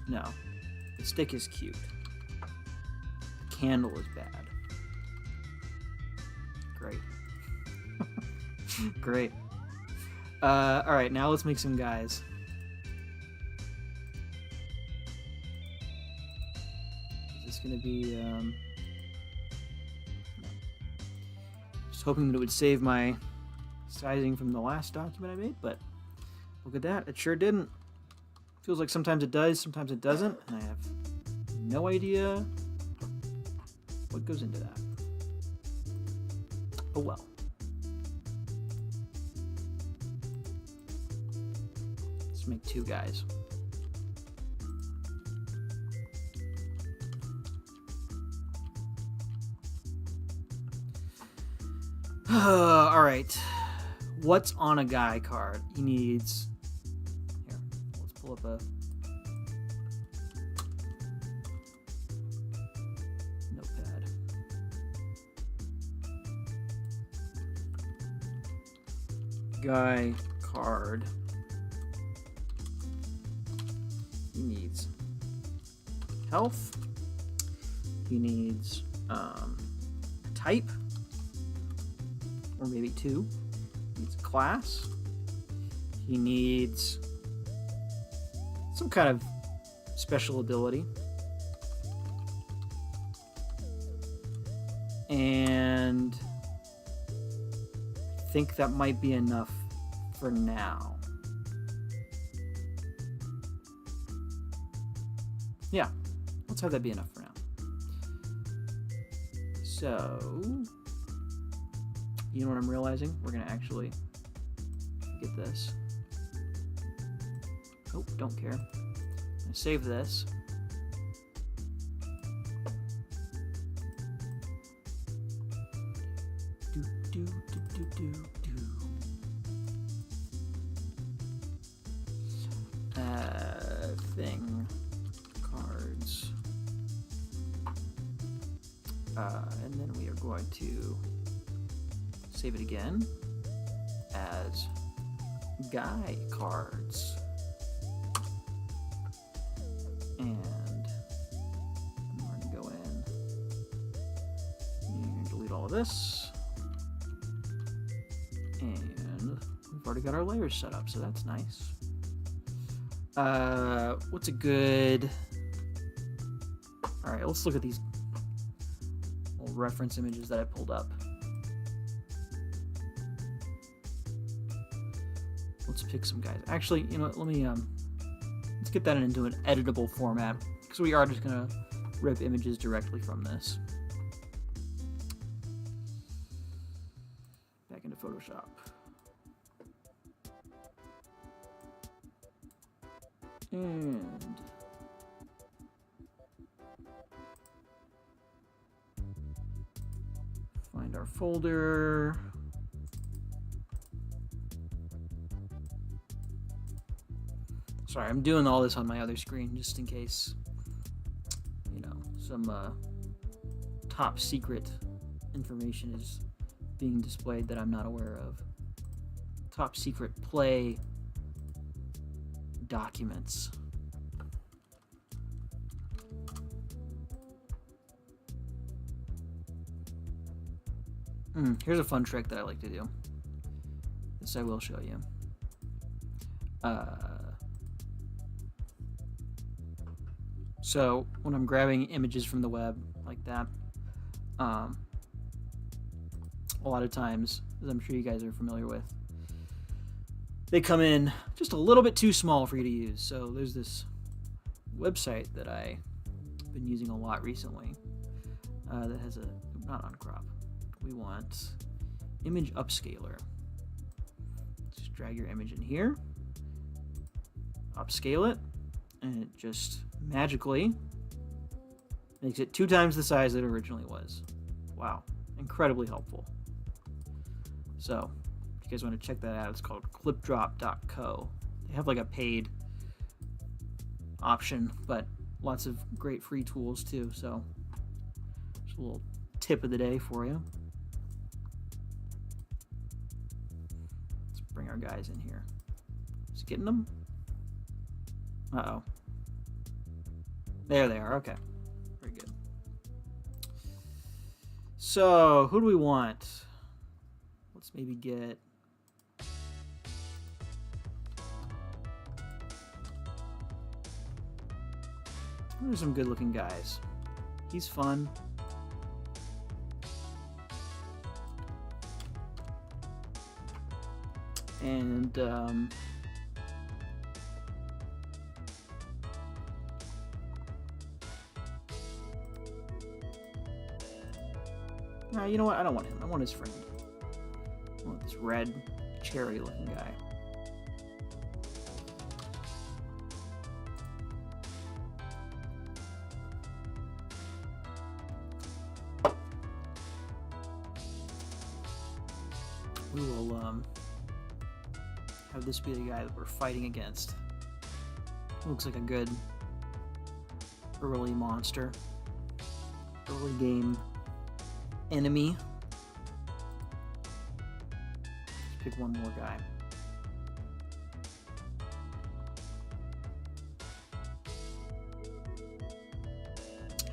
No, the stick is cute. The candle is bad. Great. Great. Alright, now let's make some guys. Is this gonna be, no. Just hoping that it would save my sizing from the last document I made, but look at that, it sure didn't. Feels like sometimes it does, sometimes it doesn't, and I have no idea what goes into that. Oh well. Let's make 2 guys. Alright. What's on a guy card? He needs... Here, let's pull up a... notepad. Guy card. He needs health. He needs a type, or maybe 2. He needs a class. He needs some kind of special ability. And I think that might be enough for now. Yeah, let's have that be enough for now. So, you know what I'm realizing? We're gonna actually get this. Oh, don't care. I'm gonna save this. Thing. Cards. And then we are going to save it again as guy cards. And we're going to go in and delete all of this. And we've already got our layers set up, so that's nice. What's a good... Alright, let's look at these little reference images that I pulled up. Let's pick some guys. Actually, you know what, let me, let's get that into an editable format, because we are just gonna rip images directly from this. Back into Photoshop. And find our folder. Sorry, I'm doing all this on my other screen just in case, you know, some top secret information is being displayed that I'm not aware of. Top secret play documents. Here's a fun trick that I like to do. This I will show you. So when I'm grabbing images from the web like that, a lot of times, as I'm sure you guys are familiar with, they come in just a little bit too small for you to use. So there's this website that I've been using a lot recently that has a, not on crop, we want image upscaler. Just drag your image in here, upscale it, and it just magically makes it 2 times the size that it originally was. Wow, incredibly helpful. So if you guys want to check that out, it's called clipdrop.co. They have like a paid option, but lots of great free tools too. So just a little tip of the day for you. Let's bring our guys in here. Just getting them. Uh-oh. There they are. Okay. Very good. So, who do we want? Let's maybe get... Who are some good-looking guys? He's fun. And, you know what? I don't want him. I want his friend. I want this red, cherry-looking guy. We will have this be the guy that we're fighting against. Looks like a good early monster. Early game enemy. Let's pick one more guy.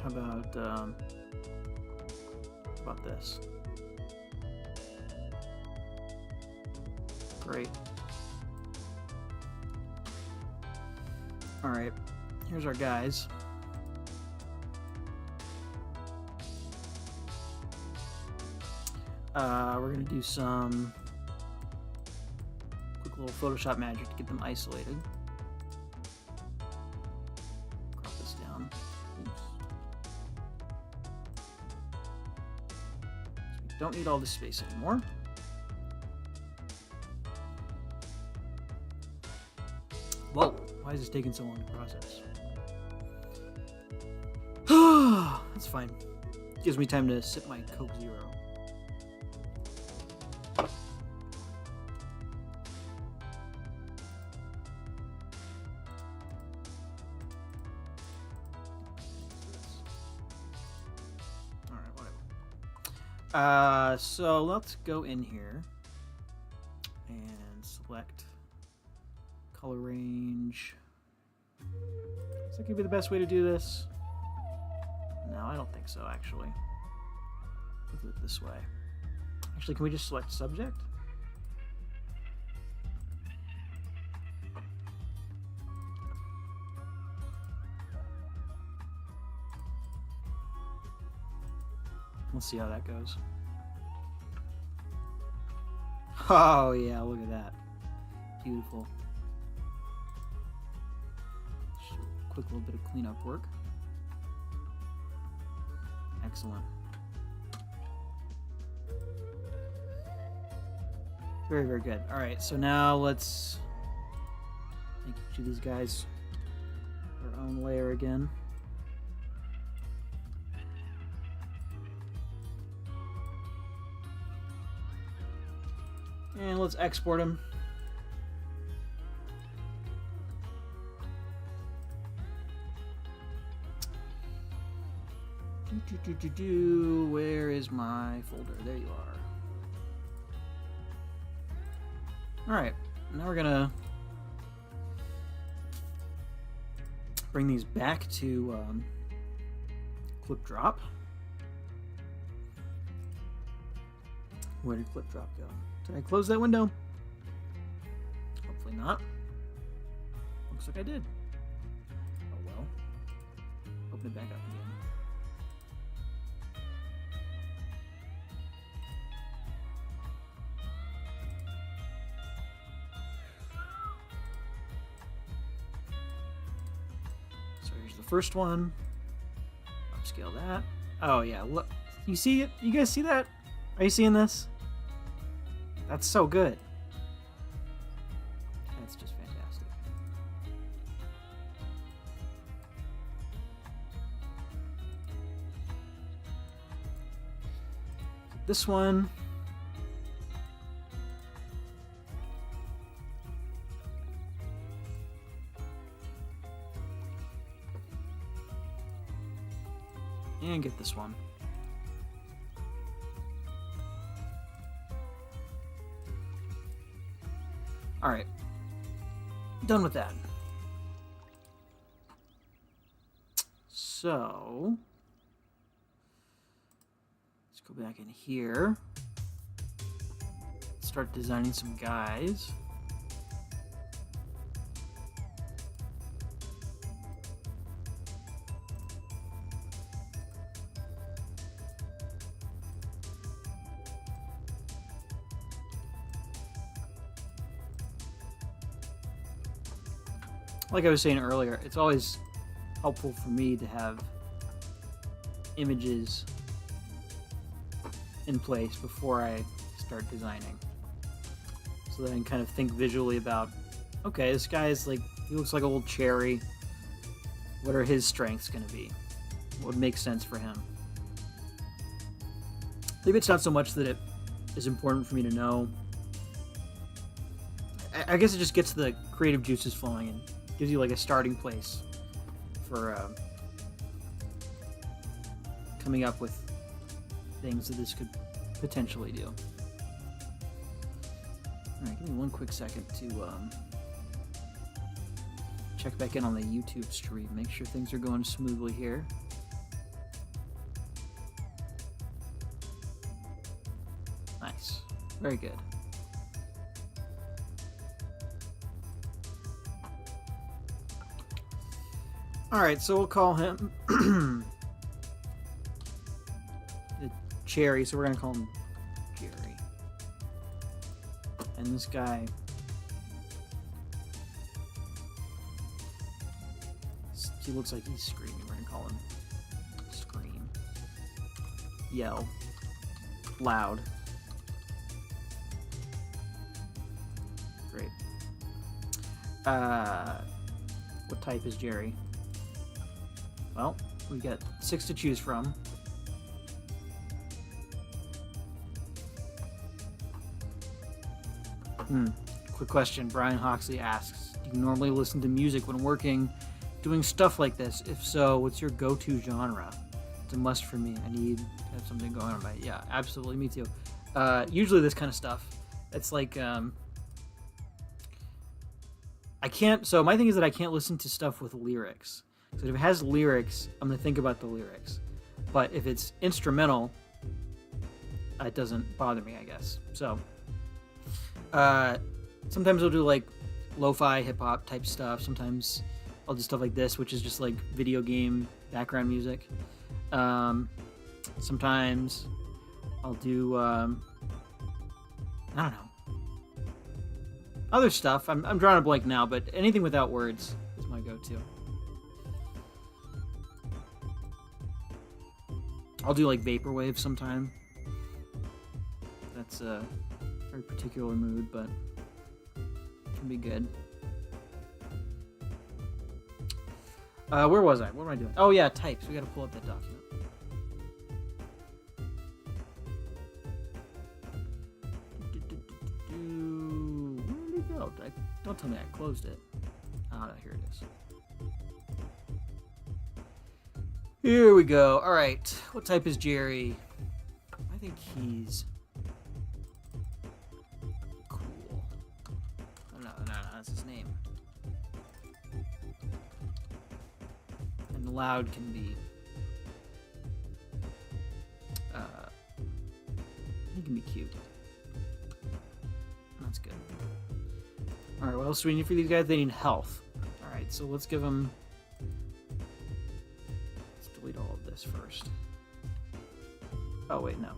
How about this? Great. All right, here's our guys. We're gonna do some quick little Photoshop magic to get them isolated. Crop this down. Oops. So we don't need all this space anymore. Whoa, why is this taking so long to process? That's fine. Gives me time to sip my Coke Zero. So let's go in here and select color range. Is that gonna be the best way to do this? No, I don't think so, actually. Let's do it this way. Actually, can we just select subject? Let's see how that goes. Oh yeah, look at that. Beautiful. Just a quick little bit of cleanup work. Excellent. Very, very good. All right, so now let's make each of these guys their own layer again. And let's export them. Where is my folder? There you are. Alright, now we're gonna bring these back to clip drop. Where did clip drop go? Did I close that window? Hopefully not. Looks like I did. Oh well. Open it back up again. So here's the first one. Upscale that. Oh yeah, look. You see it? You guys see that? Are you seeing this? That's so good. That's just fantastic. This one. And get this one. Alright. Done with that. So, let's go back in here. Start designing some guys. Like I was saying earlier, it's always helpful for me to have images in place before I start designing. So that I can kind of think visually about, okay, this guy is like, he looks like a little cherry. What are his strengths going to be? What would make sense for him? Maybe it's not so much that it is important for me to know. I guess it just gets the creative juices flowing and gives you like a starting place for coming up with things that this could potentially do. Alright, give me one quick second to check back in on the YouTube stream, make sure things are going smoothly here. Nice. Very good. Alright, so we'll call him Cherry, so we're going to call him Jerry. And this guy, he looks like he's screaming. We're going to call him Scream. Yell. Loud. Great. What type is Jerry? Well, we got 6 to choose from. Quick question. Brian Hoxley asks, do you normally listen to music when working, doing stuff like this? If so, what's your go-to genre? It's a must for me. I need to have something going on. Yeah, absolutely. Me too. Usually this kind of stuff. It's like, I can't, so my thing is that I can't listen to stuff with lyrics. So if it has lyrics, I'm going to think about the lyrics. But if it's instrumental, it doesn't bother me, I guess. So, sometimes I'll do like lo-fi hip-hop type stuff. Sometimes I'll do stuff like this, which is just like video game background music. Sometimes I'll do, I don't know, other stuff. I'm drawing a blank now, but anything without words is my go-to. I'll do like vaporwave sometime. That's a very particular mood, but it can be good. Where was I? What am I doing? Oh yeah, types. We gotta pull up that document. Where did it go? Don't tell me I closed it. Oh, no, here it is. Here we go. All right. What type is Jerry? I think he's cool. Oh, no, that's his name. And loud can be. He can be cute. That's good. All right. What else do we need for these guys? They need health. All right. So let's give them. Let's delete all of this first. Oh wait, no.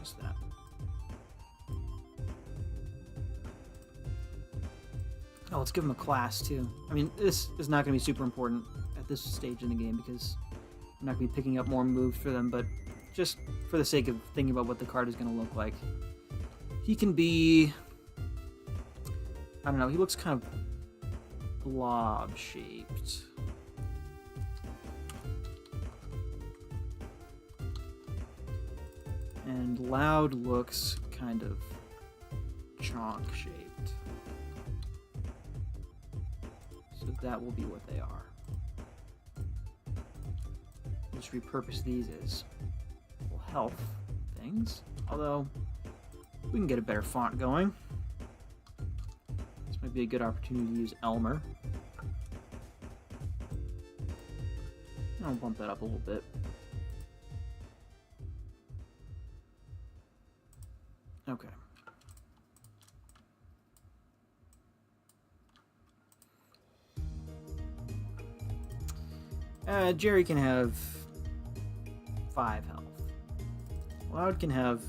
Just that. Oh, let's give him a class too. I mean, this is not going to be super important at this stage in the game because I'm not going to be picking up more moves for them, but just for the sake of thinking about what the card is going to look like. He can be... I don't know, he looks kind of blob-shaped. And loud looks kind of chonk-shaped. So that will be what they are. We'll just repurpose these as health things, although we can get a better font going. This might be a good opportunity to use Elmer. I'll bump that up a little bit. Okay. Jerry can have 5 health. Loud can have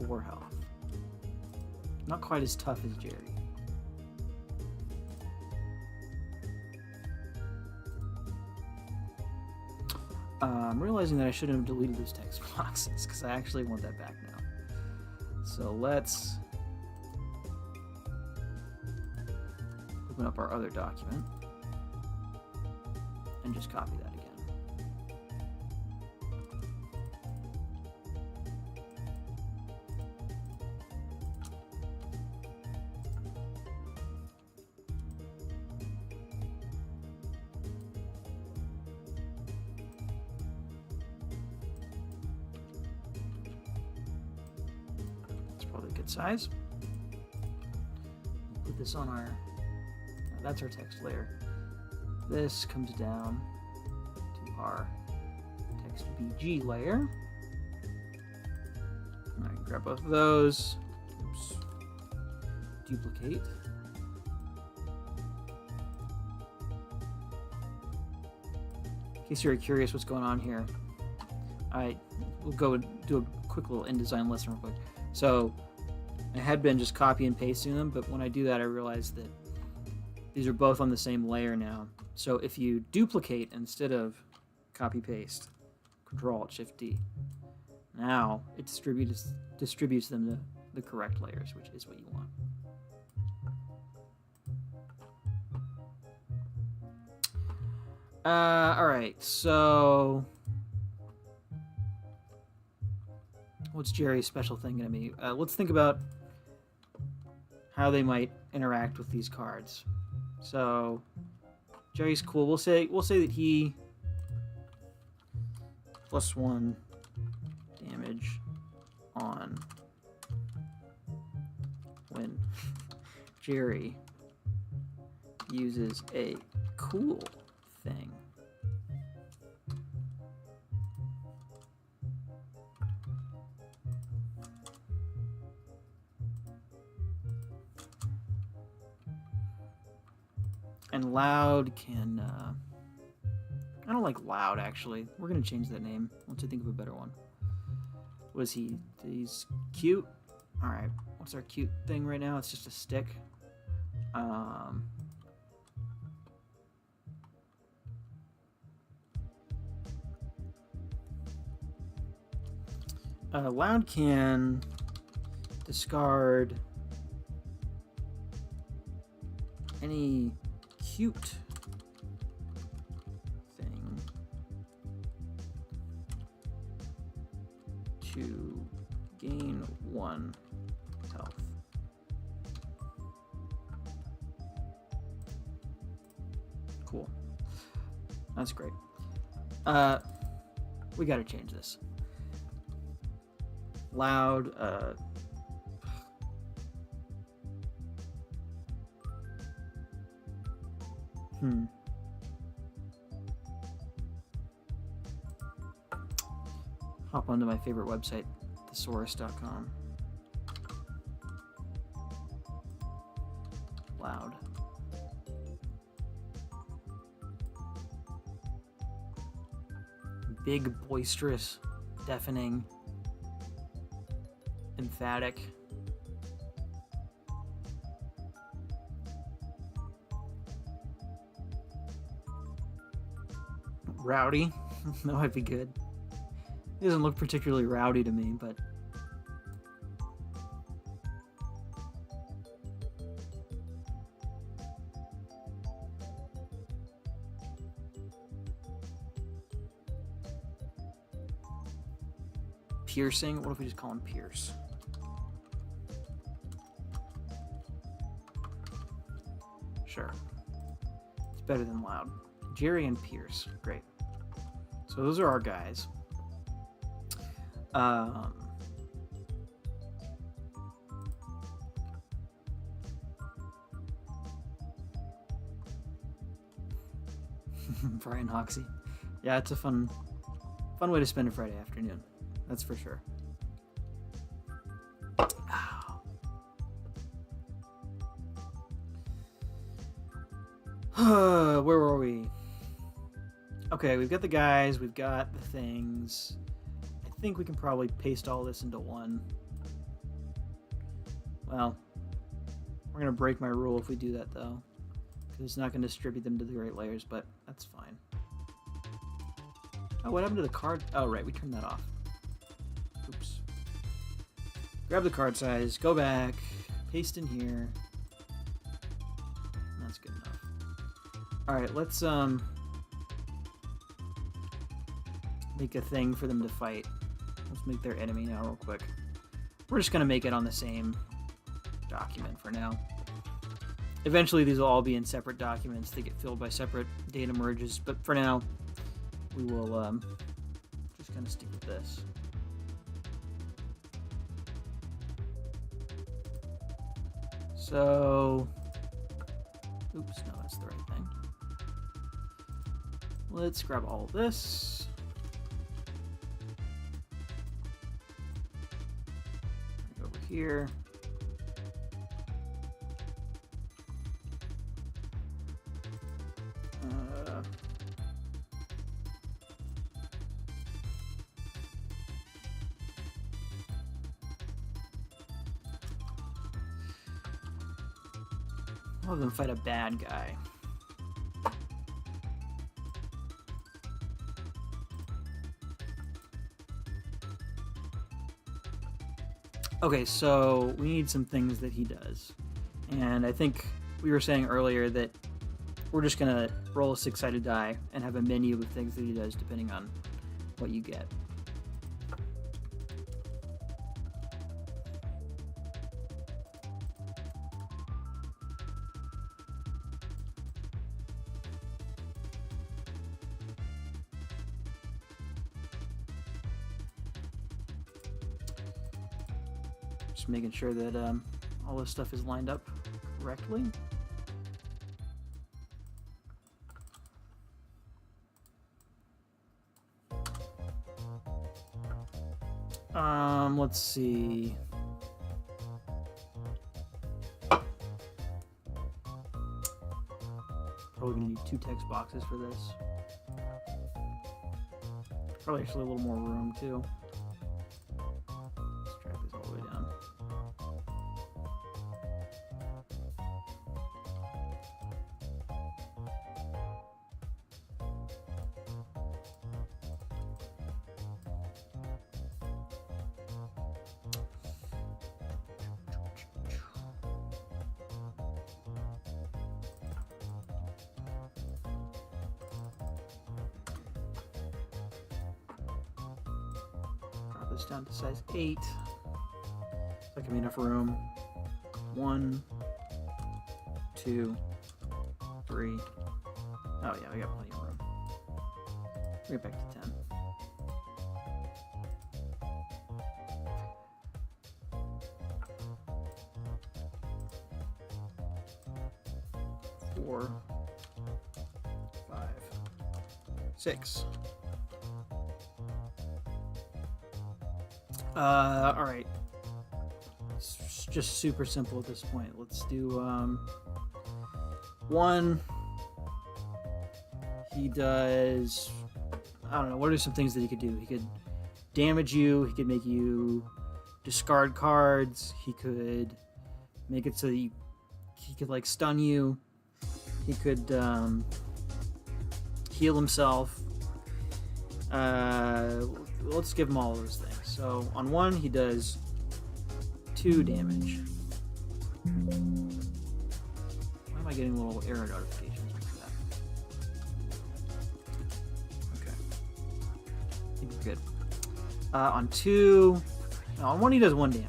4 health. Not quite as tough as Jerry. I'm realizing that I shouldn't have deleted those text boxes because I actually want that back now. So let's open up our other document and just copy that again. Probably a good size. Put this on our, that's our text layer. This comes down to our text BG layer. I can grab both of those. Oops. Duplicate. In case you're curious what's going on here, we'll go and do a quick little InDesign lesson real quick. So I had been just copy and pasting them, but when I do that, I realized that these are both on the same layer now. So if you duplicate instead of copy paste, Control-Alt-Shift-D, now it distributes them to the correct layers, which is what you want. All right, so what's Jerry's special thing going to be? Let's think about how they might interact with these cards. So Jerry's cool. We'll say that he +1 damage on when Jerry uses a cool thing. And loud can, I don't like loud, actually. We're going to change that name once I think of a better one. Was he? He's cute. All right. What's our cute thing right now? It's just a stick. Loud can discard any cute thing to gain 1 health. Cool. That's great. We gotta change this. Loud, Hop onto my favorite website, thesaurus.com. Loud. Big, boisterous, deafening, emphatic. Rowdy. That might be good. He doesn't look particularly rowdy to me, but... Piercing? What if we just call him Pierce? Sure. It's better than loud. Jerry and Pierce. Great. So those are our guys. Brian Hoxie. Yeah, it's a fun way to spend a Friday afternoon. That's for sure. Where were we? Okay, we've got the guys, we've got the things. I think we can probably paste all this into one. Well, we're going to break my rule if we do that, though. Because it's not going to distribute them to the right layers, but that's fine. Oh, what happened to the card? Oh, right, we turned that off. Oops. Grab the card size, go back, paste in here. That's good enough. Alright, let's make a thing for them to fight. Let's make their enemy now real quick. We're just going to make it on the same document for now. Eventually these will all be in separate documents. They get filled by separate data merges, but for now we will just kind of stick with this. So, oops, no, that's the right thing. Let's grab all of this. Over here. I'll have them fight a bad guy. Okay, so we need some things that he does. And I think we were saying earlier that we're just going to roll a six-sided die and have a menu of things that he does depending on what you get. Just making sure that all this stuff is lined up correctly. Let's see. Probably gonna need 2 text boxes for this. Probably actually a little more room too. Let's drag this all the way down. This down to size 8. So that can be enough room. 1, 2, 3. Oh yeah, we got plenty of room. Bring it back to 10. Four, 5, 6. All right. It's just super simple at this point. Let's do 1. He does, I don't know, what are some things that he could do? He could damage you, he could make you discard cards, he could make it so that he could like stun you, he could heal himself. Let's give him all of those things. So on 1 he does 2 damage. Why am I getting little error notifications for that? Okay. I think we're good. On 2... No, on 1 he does 1 damage.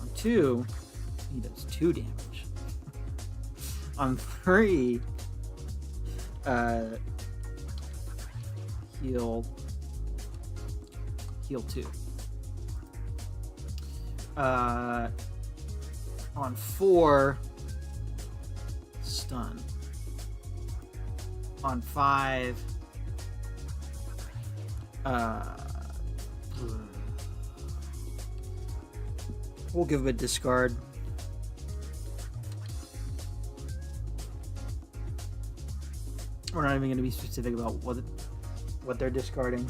On 2, he does 2 damage. On 3, heal 2. On 4, stun. On 5, we'll give him a discard. We're not even going to be specific about what they're discarding.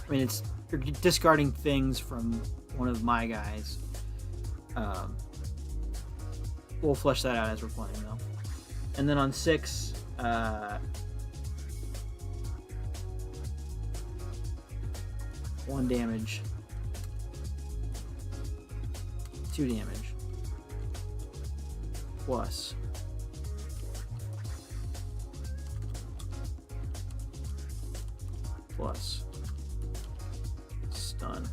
I mean, you're discarding things from one of my guys. We'll flesh that out as we're playing, though. And then on 6, 1 damage, 2 damage, plus stun.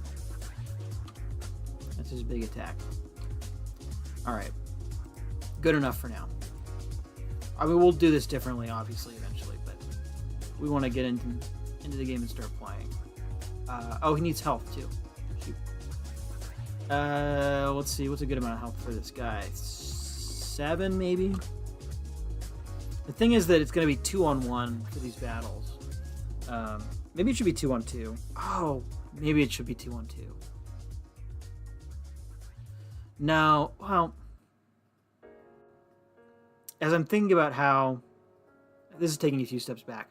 That's his big attack. Alright. Good enough for now. I mean, we'll do this differently, obviously, eventually, but we want to get into the game and start playing. Oh, he needs health, too. Shoot. Let's see. What's a good amount of health for this guy? 7, maybe? The thing is that it's going to be 2-on-1 for these battles. Maybe it should be 2-on-2. Oh, maybe it should be 2-on-2. No, well, as I'm thinking about how, this is taking you a few steps back.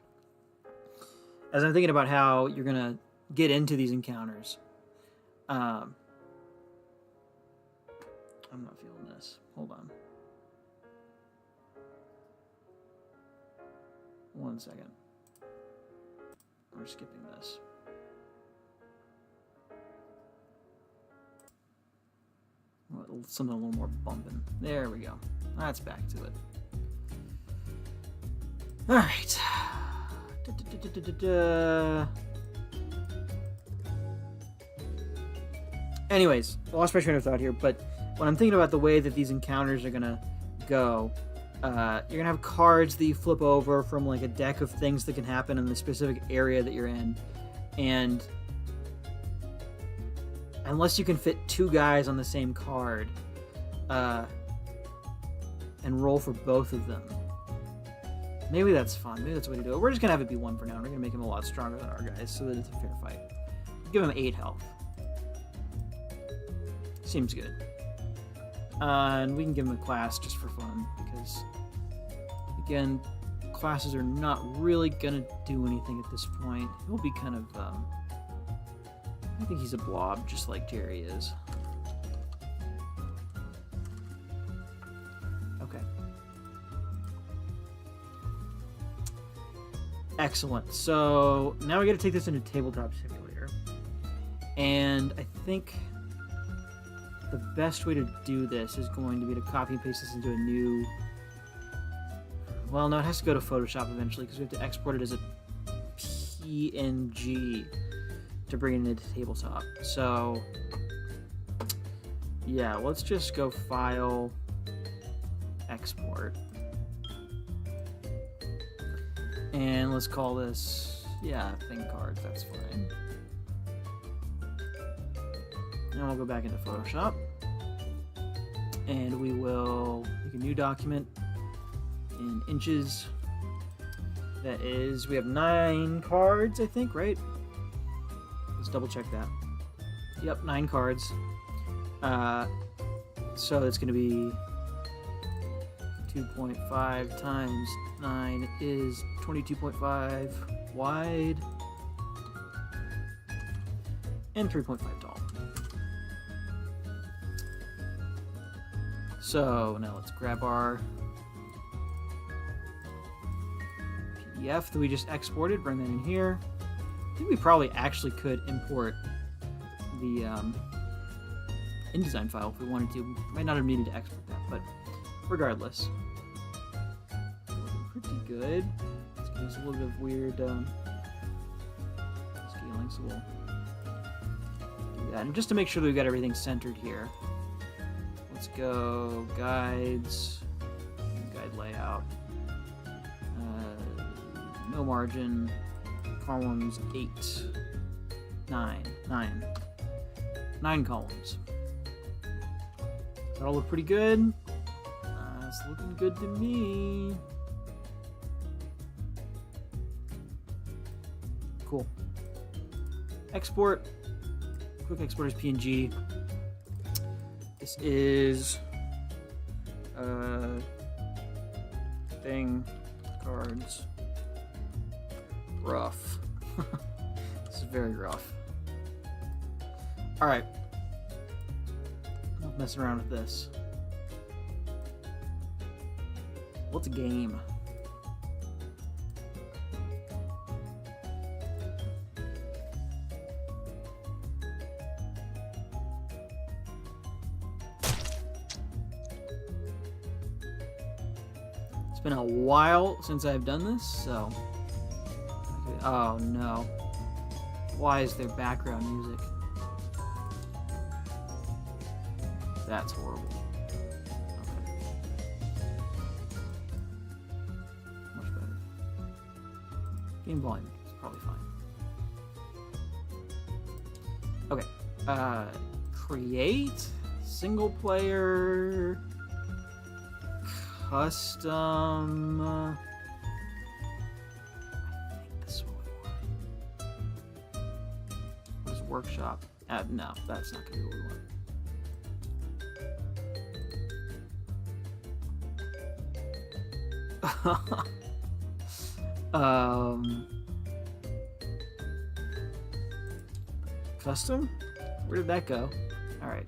As I'm thinking about how you're going to get into these encounters, I'm not feeling this. Hold on. 1 second. We're skipping this. Something a little more bumping. There we go. That's back to it. Alright. Anyways, I lost my train of thought here, but when I'm thinking about the way that these encounters are gonna go, you're gonna have cards that you flip over from like a deck of things that can happen in the specific area that you're in, and unless you can fit 2 guys on the same card, and roll for both of them, maybe that's fun. Maybe that's the way to do it. We're just gonna have it be 1 for now. We're gonna make him a lot stronger than our guys so that it's a fair fight. Give him 8 health. Seems good. And we can give him a class just for fun, because, again, classes are not really gonna do anything at this point. He'll be kind of, I think he's a blob, just like Jerry is. Okay. Excellent. So, now we gotta take this into Tabletop Simulator. And I think the best way to do this is going to be to copy and paste this into a new... Well, no, it has to go to Photoshop eventually because we have to export it as a PNG to bring it into Tabletop. So, yeah, let's just go File, export. And let's call this, yeah, thing cards, that's fine. And we'll go back into Photoshop. And we will make a new document in inches. That is, we have 9 cards, I think, right? Let's double check that. Yep, 9 cards. So it's going to be 2.5 times 9 is 22.5 wide and 3.5 tall. So now let's grab our PDF that we just exported, bring that in here. I think we probably actually could import the InDesign file if we wanted to. Might not have needed to export that, but regardless. Pretty good. Let's give us a little bit of weird scaling, so we'll do that. And just to make sure that we've got everything centered here, let's go guides, guide layout, no margin, columns 8, 9 columns. Does that all look pretty good? It's looking good to me. Cool. Export. Quick export as PNG. This is thing cards. Rough. This is very rough. Alright. Not messing around with this. What's a game? It's been a while since I've done this, so... Oh no. Why is there background music? That's horrible. Okay. Much better. Game volume is probably fine. Okay. Create single player custom. I think this is what we want. What is workshop? No, that's not gonna be what we want. Custom? Where did that go? Alright.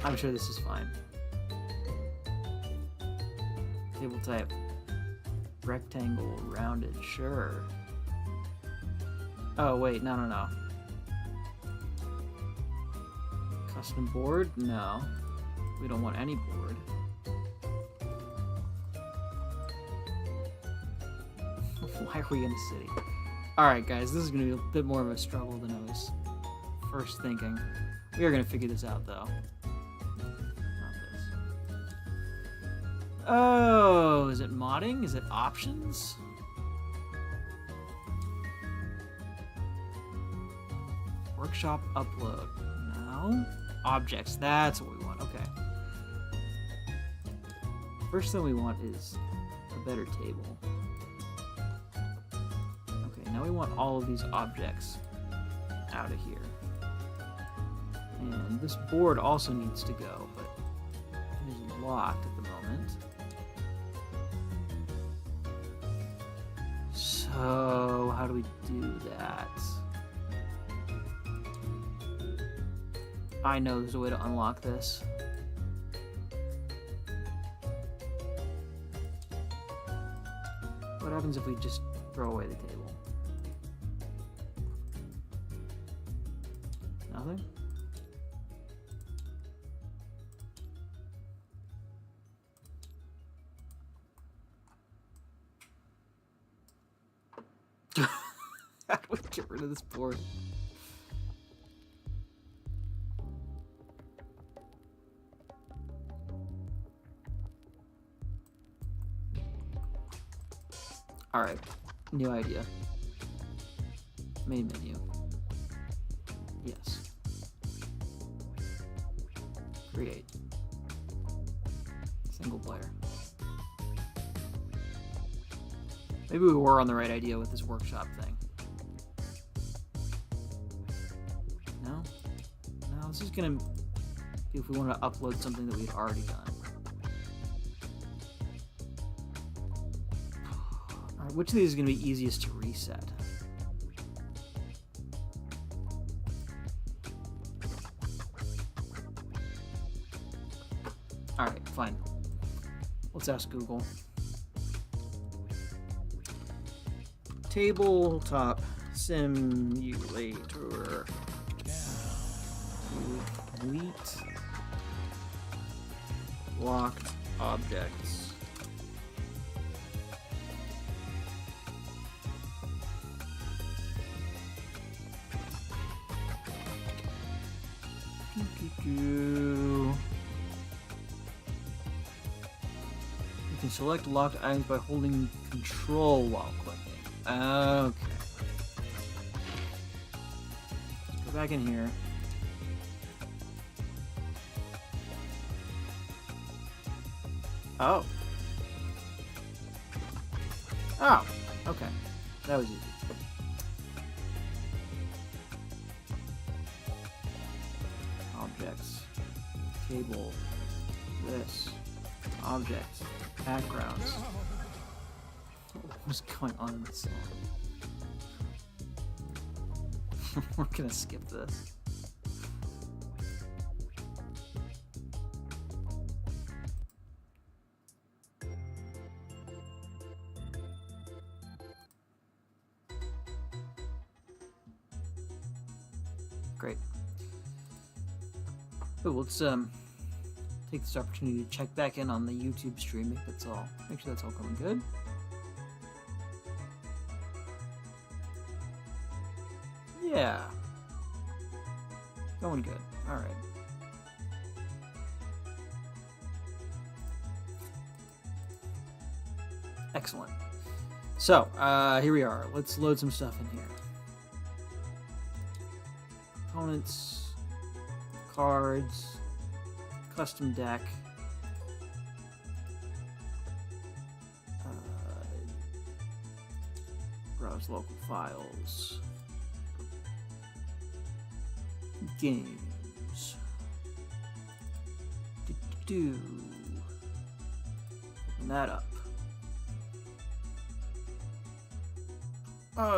I'm sure this is fine. Table type. Rectangle, rounded, sure. Oh, wait, no. Custom board? No. We don't want any board. Why are we in a city? Alright guys, this is going to be a bit more of a struggle than I was first thinking. We are going to figure this out though. Not this. Oh, is it modding? Is it options? Workshop upload. No. Objects, that's what we want. Okay. First thing we want is a better table. Now we want all of these objects out of here. And this board also needs to go, but it is locked at the moment. So, how do we do that? I know there's a way to unlock this. What happens if we just throw away the table? Nothing? How do we get rid of this board? Alright, new idea. Main menu. Yes. Create. Single player. Maybe we were on the right idea with this workshop thing. No? No, this is gonna be if we want to upload something that we'd already done. Alright, which of these is gonna be easiest to reset? Alright, fine. Let's ask Google. Tabletop simulator. Complete locked objects. You can select locked items by holding control while clicking. Okay. Let's go back in here. Oh. Oh. Okay. That was easy. Objects. Table. This. Objects. Backgrounds. What's going on in this song? We're gonna skip this. Great. Oh, let's take this opportunity to check back in on the YouTube stream. Make sure that's all going good. Yeah. Going good. Alright. Excellent. So, here we are. Let's load some stuff in here. Components, cards, custom deck, browse local files, games, open that up.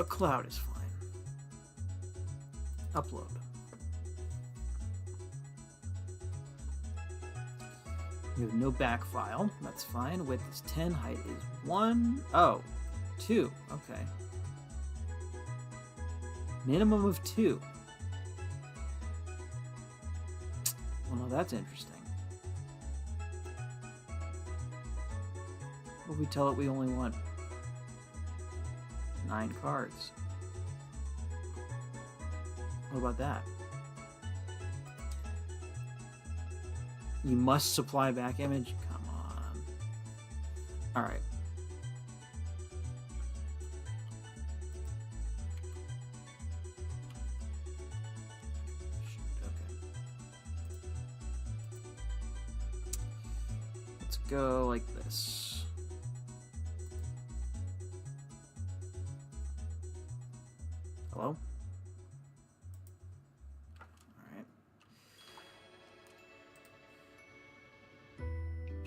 Cloud is fine. Upload. We have no back file. That's fine. Width is 10. Height is 1. Oh, 2. Okay. Minimum of 2. Well, now that's interesting. What if we tell it we only want 9 cards? What about that? You must supply back image? Come on. Alright. Okay. Let's go like this. Hello?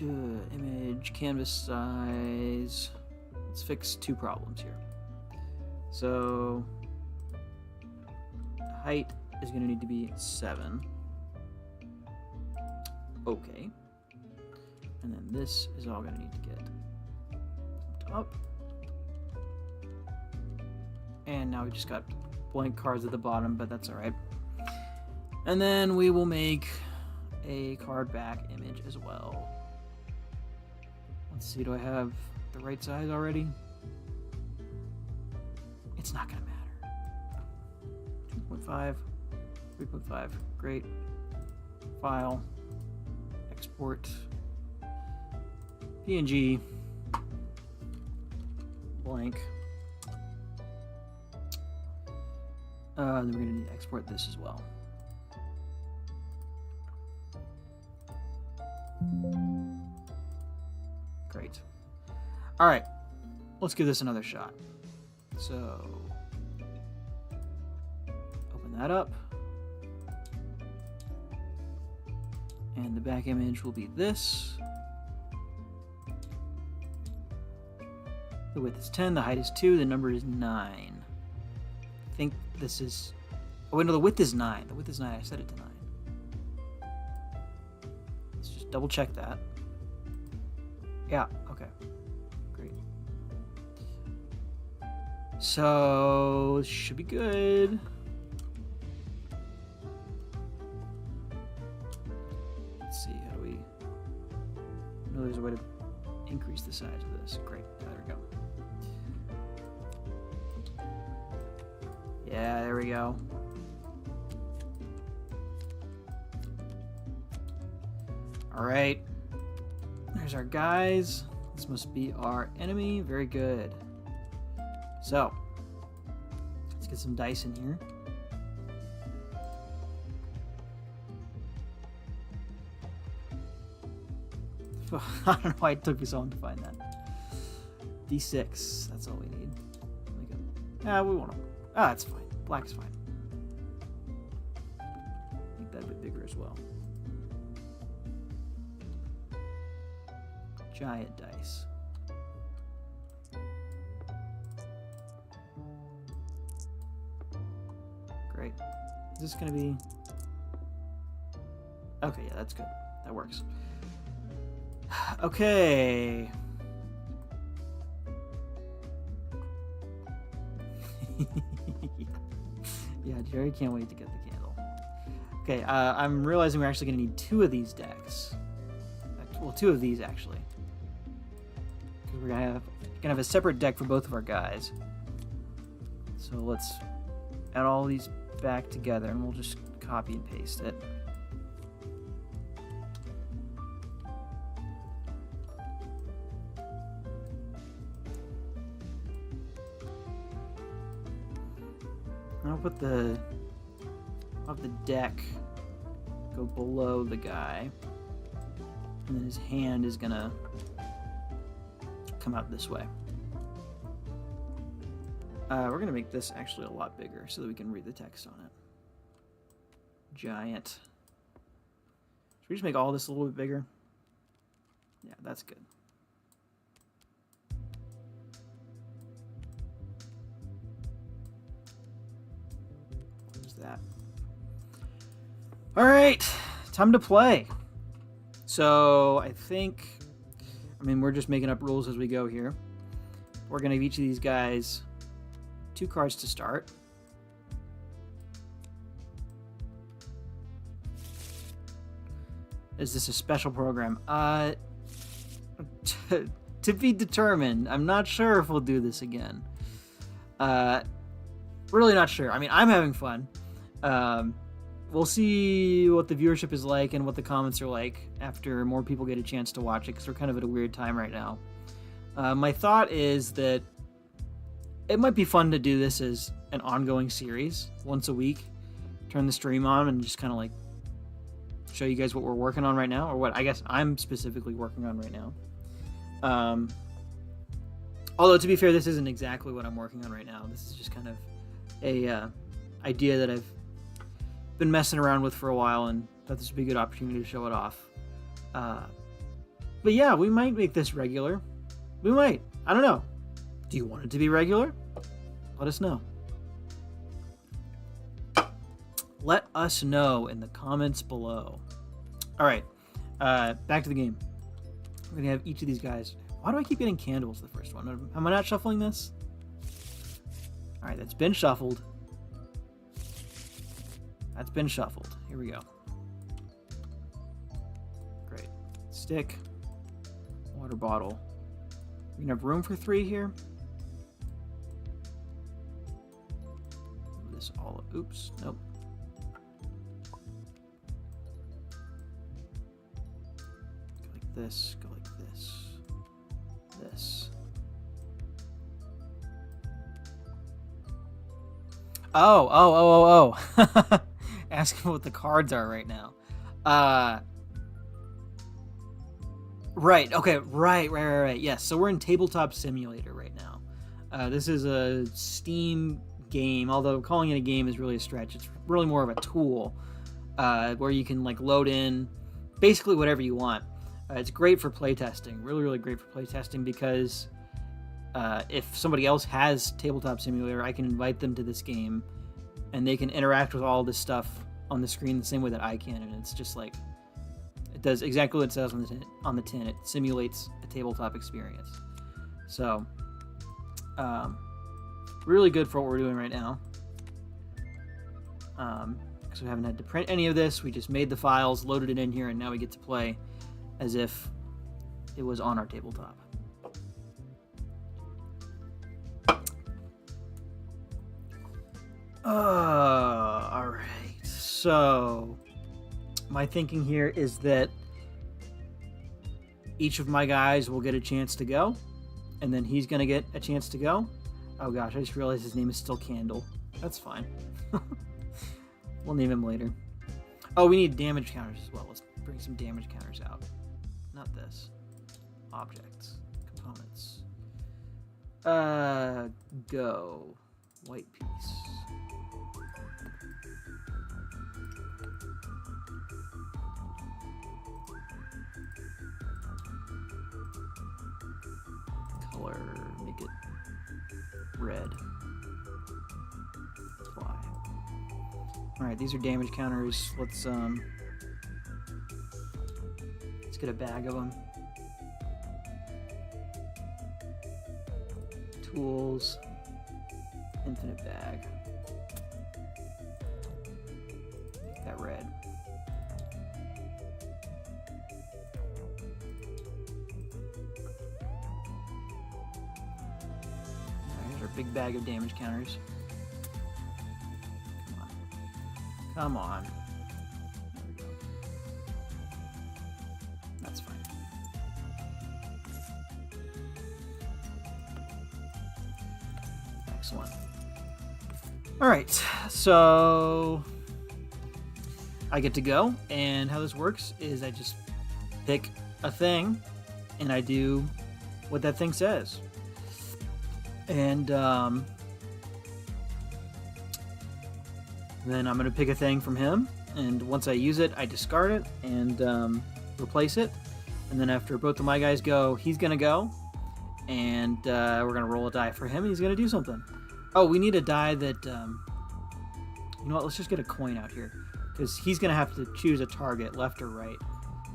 Image, canvas size. Let's fix 2 problems here. So, height is going to need to be 7. Okay. And then this is all going to need to get up. And now we just got blank cards at the bottom, but that's alright. And then we will make a card back image as well. Let's see, do I have the right size already? It's not gonna matter. 2.5, 3.5, great. File, export, PNG, blank. Then we're going to need to export this as well. Great. All right, let's give this another shot. So, open that up. And the back image will be this. The width is 10, the height is 2, the number is 9. I think this is... Oh, wait, no, the width is 9. The width is 9. I set it to 9. Let's just double check that. Yeah, okay. Great. So, should be good. Let's see, how do we... I know there's a way to increase the size of this. Great, there we go. Yeah, there we go. Alright. There's our guys. This must be our enemy. Very good. So, let's get some dice in here. I don't know why it took me so long to find that. D6. That's all we need. Yeah, we want them. Ah, it's fine. Black's fine. Make that a bit bigger as well. Giant dice. Great. Is this going to be... Okay, yeah, that's good. That works. Okay. Yeah, Jerry can't wait to get the candle. Okay, I'm realizing we're actually going to need 2 of these decks. Well, 2 of these, actually. Because we're going to have a separate deck for both of our guys. So let's add all these back together, and we'll just copy and paste it. I'll put I'll have the deck go below the guy, and then his hand is gonna come out this way. We're gonna make this actually a lot bigger so that we can read the text on it. Giant. Should we just make all this a little bit bigger? Yeah, that's good. That. All right, time to play. So I mean, we're just making up rules as we go here. We're gonna give each of these guys 2 cards to start. Is this a special program? To be determined. I'm not sure if we'll do this again. Really not sure. I mean, I'm having fun. We'll see what the viewership is like and what the comments are like after more people get a chance to watch it, because we're kind of at a weird time right now. My thought is that it might be fun to do this as an ongoing series once a week. Turn the stream on and just kind of like show you guys what we're working on right now, or what I guess I'm specifically working on right now. Although, to be fair, this isn't exactly what I'm working on right now. This is just kind of a idea that I've been messing around with for a while, and thought this would be a good opportunity to show it off. But yeah, we might make this regular. We might. I don't know. Do you want it to be regular? Let us know. Let us know in the comments below. All right, back to the game. We're gonna have each of these guys. Why do I keep getting candles the first one? Am I not shuffling this? All right, that's been shuffled. That's been shuffled. Here we go. Great. Stick. Water bottle. We're gonna have room for 3 here. Move this all up. Oops. Nope. Go like this. Go like this. This. Oh. Asking what the cards are right now. Uh, right. Okay. Right. Yes. So we're in Tabletop Simulator right now. This is a Steam game, although calling it a game is really a stretch. It's really more of a tool where you can like load in basically whatever you want. It's great for playtesting. Really great for playtesting because if somebody else has Tabletop Simulator, I can invite them to this game, and they can interact with all this stuff on the screen the same way that I can, and it's just like it does exactly what it says on the tin. It simulates a tabletop experience. So, really good for what we're doing right now. Because we haven't had to print any of this. We just made the files, loaded it in here, and now we get to play as if it was on our tabletop. Alright. So, my thinking here is that each of my guys will get a chance to go, and then he's going to get a chance to go. Oh gosh, I just realized his name is still Candle. That's fine. We'll name him later. Oh, we need damage counters as well. Let's bring some damage counters out. Not this. Objects. Components. Go. White piece. Color. Make it red. Apply. Alright, these are damage counters. Let's get a bag of them. Tools. Infinite bag. Make that red. Here's our big bag of damage counters. Come on. There we go. That's fine. Excellent. Alright, so I get to go, and how this works is I just pick a thing, and I do what that thing says. And then I'm going to pick a thing from him, and once I use it, I discard it and replace it. And then after both of my guys go, he's going to go, and we're going to roll a die for him, and he's going to do something. Oh, we need a die that, you know what, let's just get a coin out here, because he's going to have to choose a target, left or right.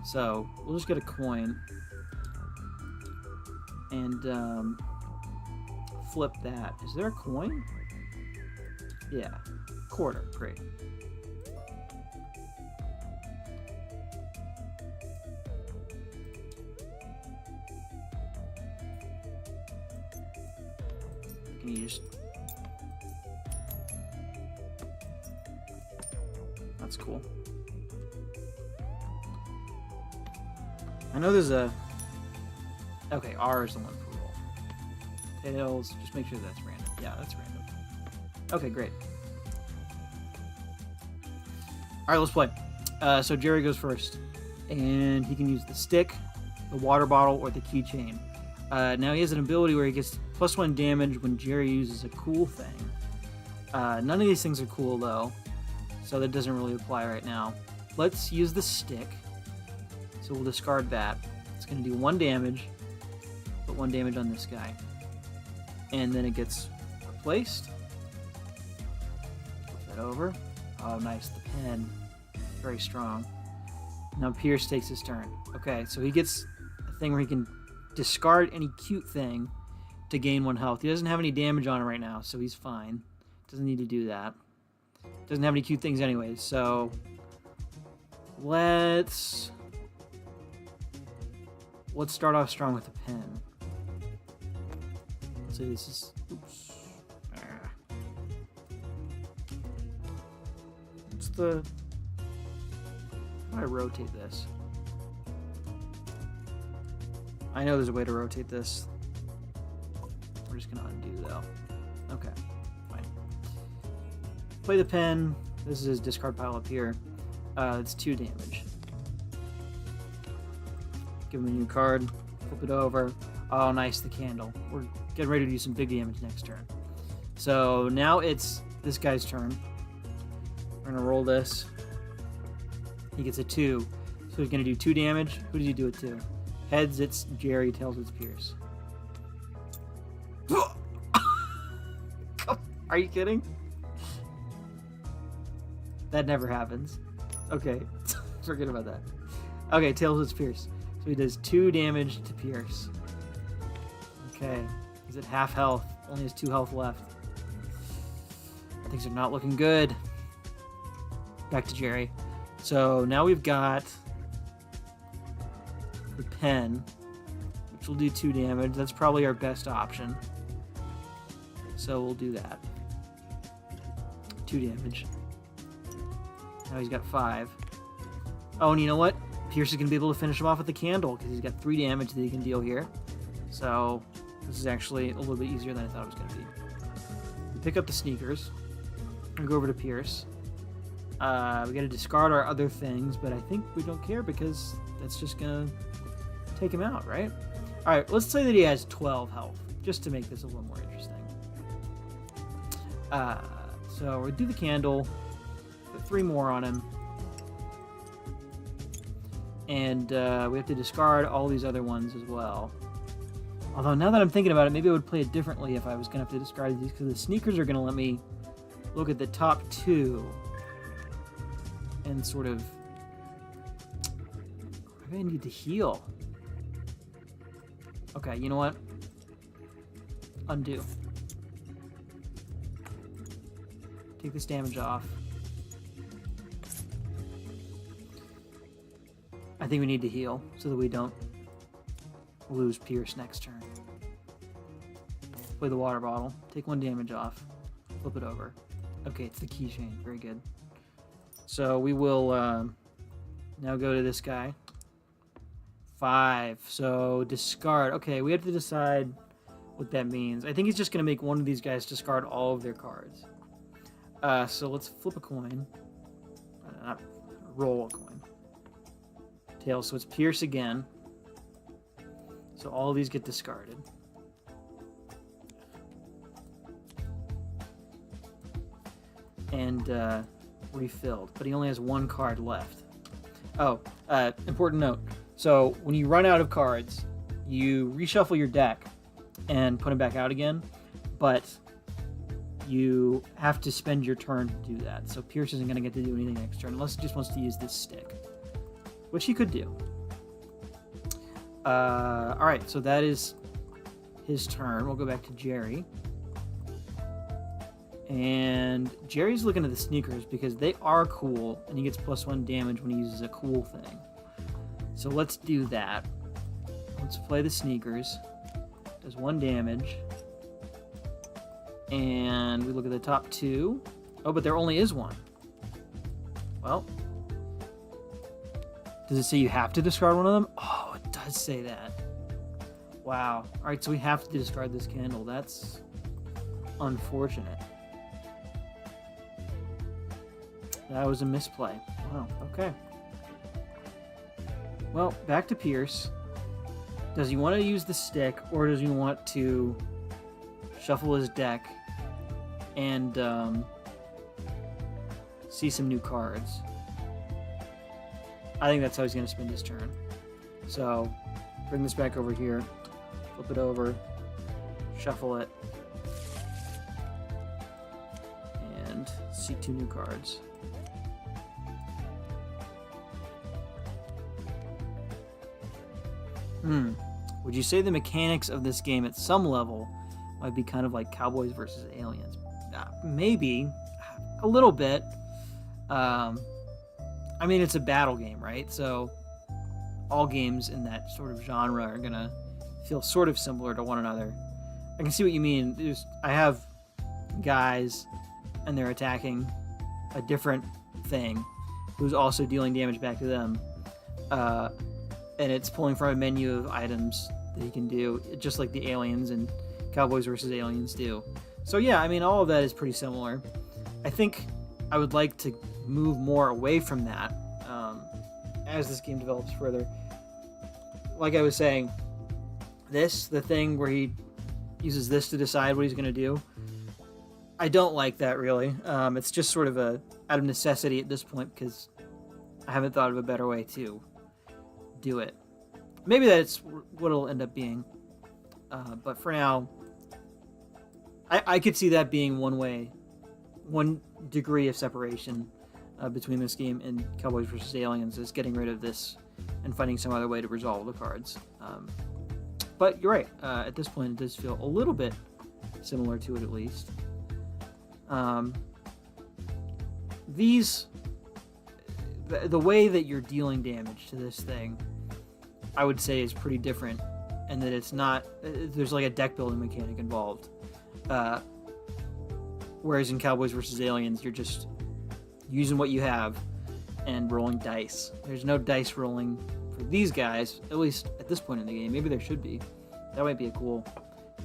So we'll just get a coin, and flip that. Is there a coin? Yeah. Quarter. Great. Can you just... That's cool. I know there's a... Okay, R is the one for roll. Tails, just make sure that's random. Yeah, that's random. Okay, great. Alright, let's play. So Jerry goes first. And he can use the stick, the water bottle, or the keychain. Now he has an ability where he gets +1 damage when Jerry uses a cool thing. None of these things are cool, though. So that doesn't really apply right now. Let's use the stick. So we'll discard that. It's going to do 1 damage. Put 1 damage on this guy. And then it gets replaced. Flip that over. Oh, nice. The pen. Very strong. Now Pierce takes his turn. Okay, so he gets a thing where he can discard any cute thing to gain 1 health. He doesn't have any damage on it right now, so he's fine. Doesn't need to do that. Doesn't have any cute things anyways, so let's start off strong with a pen. Let's say this is... Oops. What's the... How do I rotate this? I know there's a way to rotate this. We're just gonna undo though. Okay, fine. play the pen. This is his discard pile up here. It's 2 damage. Give him a new card. Flip it over. Oh, nice, the candle. We're getting ready to do some big damage next turn. So now it's this guy's turn. We're going to roll this. He gets a 2. So he's going to do 2 damage. Who does he do it to? Heads, it's Jerry. Tails, it's Pierce. Are you kidding? That never happens. Okay, forget about that. Okay, Tails, it's Pierce. So he does 2 damage to Pierce. Okay, he's at half health. Only has 2 health left. Things are not looking good. Back to Jerry. So now we've got the pen, which will do 2 damage. That's probably our best option. So we'll do that. 2 damage. Now he's got 5. Oh, and you know what? Pierce is going to be able to finish him off with the candle because he's got 3 damage that he can deal here. So this is actually a little bit easier than I thought it was going to be. We pick up the sneakers and go over to Pierce. We got to discard our other things, but I think we don't care because that's just going to take him out, right? All right, let's say that he has 12 health, just to make this a little more interesting. So we'll do the candle, put 3 more on him, and we have to discard all these other ones as well. Although now that I'm thinking about it, maybe I would play it differently if I was going to have to discard these, because the sneakers are going to let me look at the top 2 and sort of... Maybe I need to heal. Okay, you know what? Undo. Take this damage off. I think we need to heal so that we don't lose Pierce next turn. Play the water bottle. Take 1 damage off. Flip it over. Okay, it's the keychain. Very good. So we will now go to this guy. 5. So discard. Okay, we have to decide what that means. I think he's just going to make one of these guys discard all of their cards. So let's flip a coin. Not roll a coin. Tails. So it's Pierce again. So all of these get discarded. And refilled. But he only has 1 card left. Oh, important note. So when you run out of cards, you reshuffle your deck and put them back out again. But you have to spend your turn to do that. So Pierce isn't going to get to do anything next turn unless he just wants to use this stick, which he could do. Alright, so that is his turn. We'll go back to Jerry. And Jerry's looking at the sneakers because they are cool, and he gets +1 damage when he uses a cool thing. So let's do that. Let's play the sneakers. Does 1 damage. And we look at the top 2. Oh, but there only is 1. Well, does it say you have to discard one of them? Oh, it does say that. Wow. All right, so we have to discard this candle. That's unfortunate. That was a misplay. Wow, okay. Well, back to Pierce. Does he want to use the stick, or does he want to shuffle his deck and see some new cards? I think that's how he's going to spend his turn. So, bring this back over here, flip it over, shuffle it, and see 2 new cards. Would you say the mechanics of this game at some level might be kind of like Cowboys versus Aliens? Maybe. A little bit. I mean, it's a battle game, right? So all games in that sort of genre are going to feel sort of similar to one another. I can see what you mean. I have guys, and they're attacking a different thing who's also dealing damage back to them. And it's pulling from a menu of items that you can do, just like the Aliens and Cowboys versus Aliens do. So yeah, I mean, all of that is pretty similar. I think I would like to move more away from that as this game develops further. Like I was saying, the thing where he uses this to decide what he's going to do, I don't like that really. It's just sort of out of necessity at this point because I haven't thought of a better way to do it. Maybe that's what it'll end up being. But for now, I could see that being one degree of separation between this game and Cowboys vs. Aliens is getting rid of this and finding some other way to resolve the cards. But you're right. At this point, it does feel a little bit similar to it, at least. The way that you're dealing damage to this thing, I would say, is pretty different, and that it's not. There's like a deck building mechanic involved. Whereas in Cowboys vs. Aliens, you're just using what you have and rolling dice. There's no dice rolling for these guys, at least at this point in the game. Maybe there should be. That might be a cool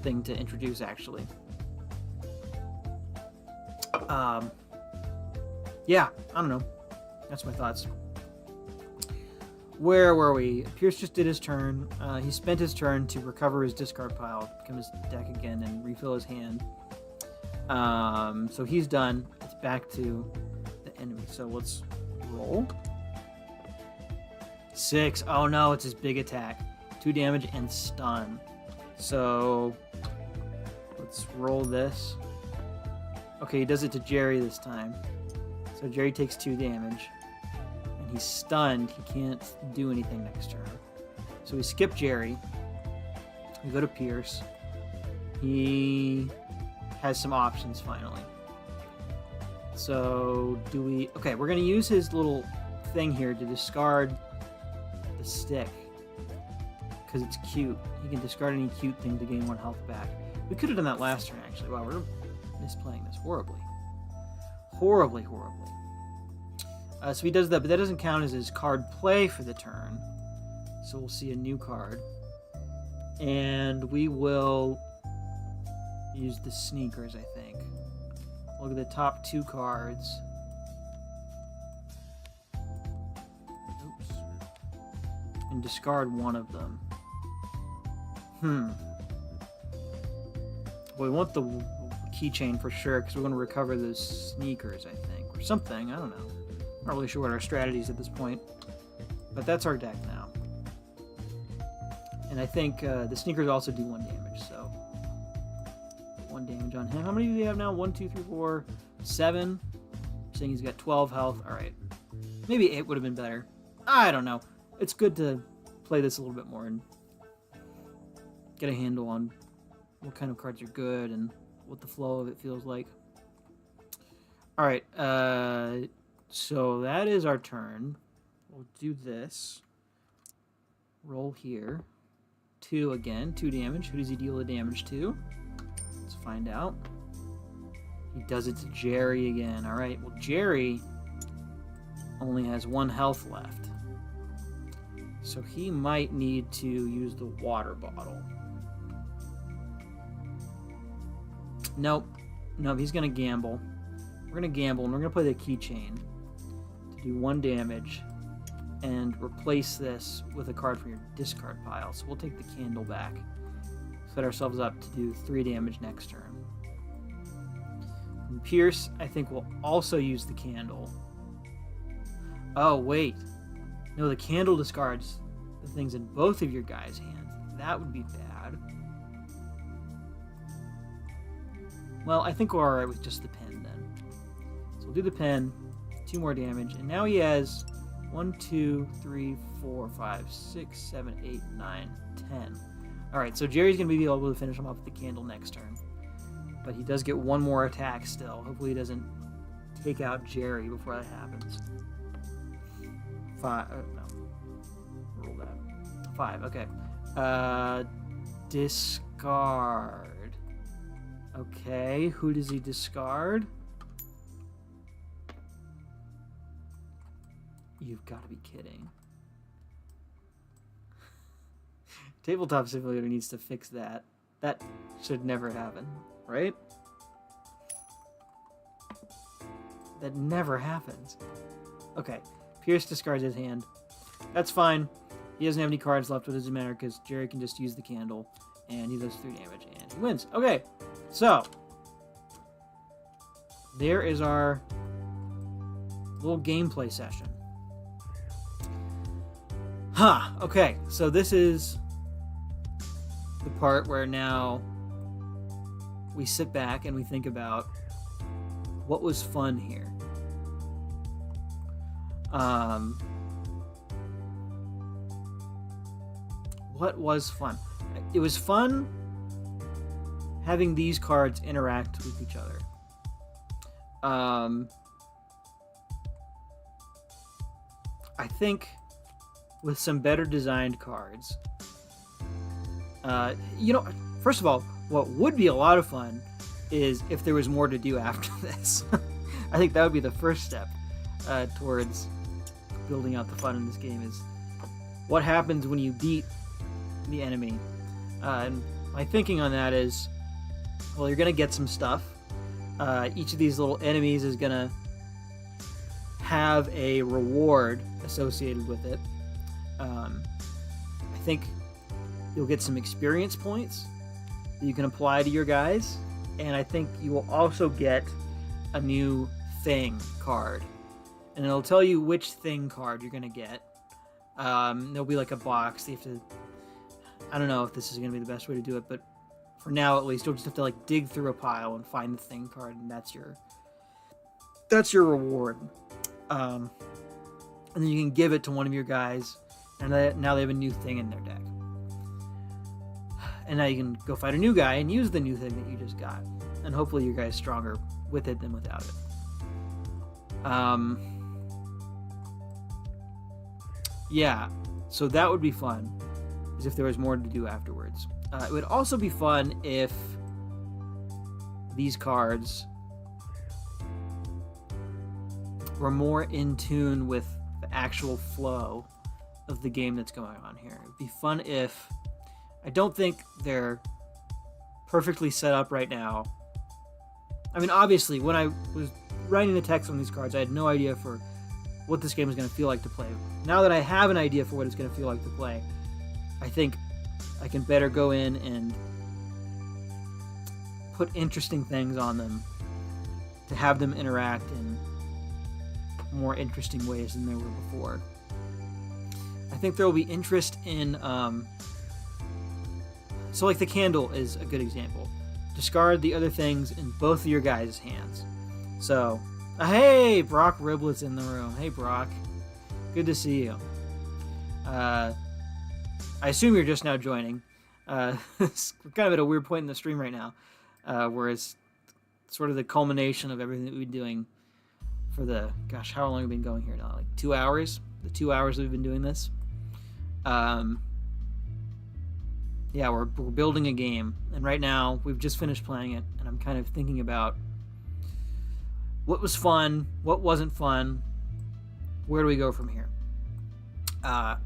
thing to introduce, actually. Yeah, I don't know. That's my thoughts. Where were we? Pierce just did his turn. He spent his turn to recover his discard pile, become his deck again, and refill his hand. So he's done. It's back to the enemy. So let's roll. 6. Oh no, it's his big attack. 2 damage and stun. So let's roll this. Okay, he does it to Jerry this time. So Jerry takes 2 damage. And he's stunned. He can't do anything next turn. So we skip Jerry. We go to Pierce. He has some options finally. So do we... Okay, we're going to use his little thing here to discard the stick. Because it's cute. He can discard any cute thing to gain 1 health back. We could have done that last turn, actually. Wow, we're misplaying this horribly. Horribly. So he does that, but that doesn't count as his card play for the turn. So we'll see a new card. And we will use the sneakers, I think. Look at the top 2 cards. Oops. And discard one of them. Well, we want the keychain for sure, because we're going to recover those sneakers, I think. Or something, I don't know. Not really sure what our strategy is at this point. But that's our deck now. And I think the sneakers also do 1 damage, so 1 damage on him. How many do we have now? 1, 2, 3, 4, 7. Saying he's got 12 health. Alright. Maybe 8 would have been better. I don't know. It's good to play this a little bit more and get a handle on what kind of cards are good and what the flow of it feels like. Alright. So that is our turn. We'll do this. Roll here. 2 again. 2 damage. Who does he deal the damage to? Let's find out. He does it to Jerry again. Alright, well Jerry only has 1 health left. So he might need to use the water bottle. Nope. Nope, he's going to gamble. We're going to gamble and we're going to play the keychain to do 1 damage and replace this with a card from your discard pile. So we'll take the candle back. Set ourselves up to do 3 damage next turn. And Pierce, I think, will also use the candle. Oh, wait. No, the candle discards the things in both of your guys' hands. That would be bad. Well, I think we're alright with just the pen then. So we'll do the pen, 2 more damage, and now he has 1, 2, 3, 4, 5, 6, 7, 8, 9, 10. Alright, so Jerry's going to be able to finish him off with the candle next turn. But he does get 1 more attack still. Hopefully he doesn't take out Jerry before that happens. 5, no. Roll that. 5, okay. Discard. Okay, who does he discard? You've got to be kidding. Tabletop Simulator needs to fix that. That should never happen, right? That never happens. Okay. Pierce discards his hand. That's fine. He doesn't have any cards left. It doesn't matter because Jerry can just use the candle. And he does 3 damage. And he wins. Okay. So. There is our little gameplay session. Huh. Okay. So this is the part where now we sit back and we think about what was fun here. What was fun? It was fun having these cards interact with each other. I think with some better designed cards, first of all, what would be a lot of fun is if there was more to do after this. I think that would be the first step towards building out the fun in this game, is what happens when you beat the enemy. And my thinking on that is, well, you're going to get some stuff. Each of these little enemies is going to have a reward associated with it. I think you'll get some experience points that you can apply to your guys, and I think you will also get a new thing card, and it'll tell you which thing card you're going to get. There'll be like a box. You have to, I don't know if this is going to be the best way to do it, but for now at least, you'll just have to like dig through a pile and find the thing card, and that's your reward. And then you can give it to one of your guys, and now they have a new thing in their deck. And now you can go fight a new guy and use the new thing that you just got. And hopefully your guy's stronger with it than without it. Yeah, so that would be fun, as if there was more to do afterwards. It would also be fun if these cards were more in tune with the actual flow of the game that's going on here. It would be fun if... I don't think they're perfectly set up right now. I mean, obviously, when I was writing the text on these cards, I had no idea for what this game is going to feel like to play. Now that I have an idea for what it's going to feel like to play, I think I can better go in and put interesting things on them to have them interact in more interesting ways than there were before. I think there will be interest in... So, like, the candle is a good example. Discard the other things in both of your guys' hands. So, hey, Brock Riblet's in the room. Hey, Brock. Good to see you. I assume you're just now joining. We're kind of at a weird point in the stream right now, where it's sort of the culmination of everything that we've been doing for the... Gosh, how long have we been going here now? Like 2 hours? The 2 hours that we've been doing this. Yeah, we're building a game, and right now we've just finished playing it, and I'm kind of thinking about what was fun, what wasn't fun, where do we go from here? I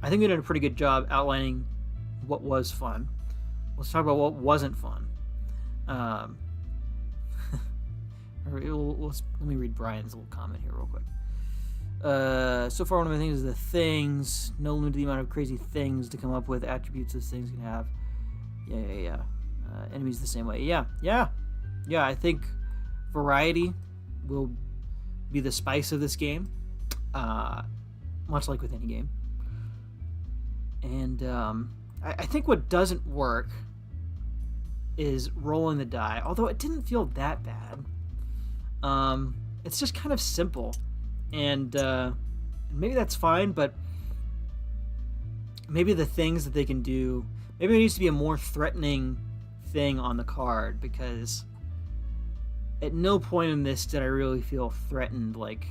think we did a pretty good job outlining what was fun. Let's talk about what wasn't fun. Let me read Brian's little comment here real quick. So far, one of my things is the things. No limit to the amount of crazy things to come up with. Attributes those things can have. Yeah. Enemies the same way. Yeah. I think variety will be the spice of this game. Much like with any game. And I think what doesn't work is rolling the die. Although it didn't feel that bad. It's just kind of simple. And maybe that's fine, but maybe the things that they can do, maybe there needs to be a more threatening thing on the card, because at no point in this did I really feel threatened, like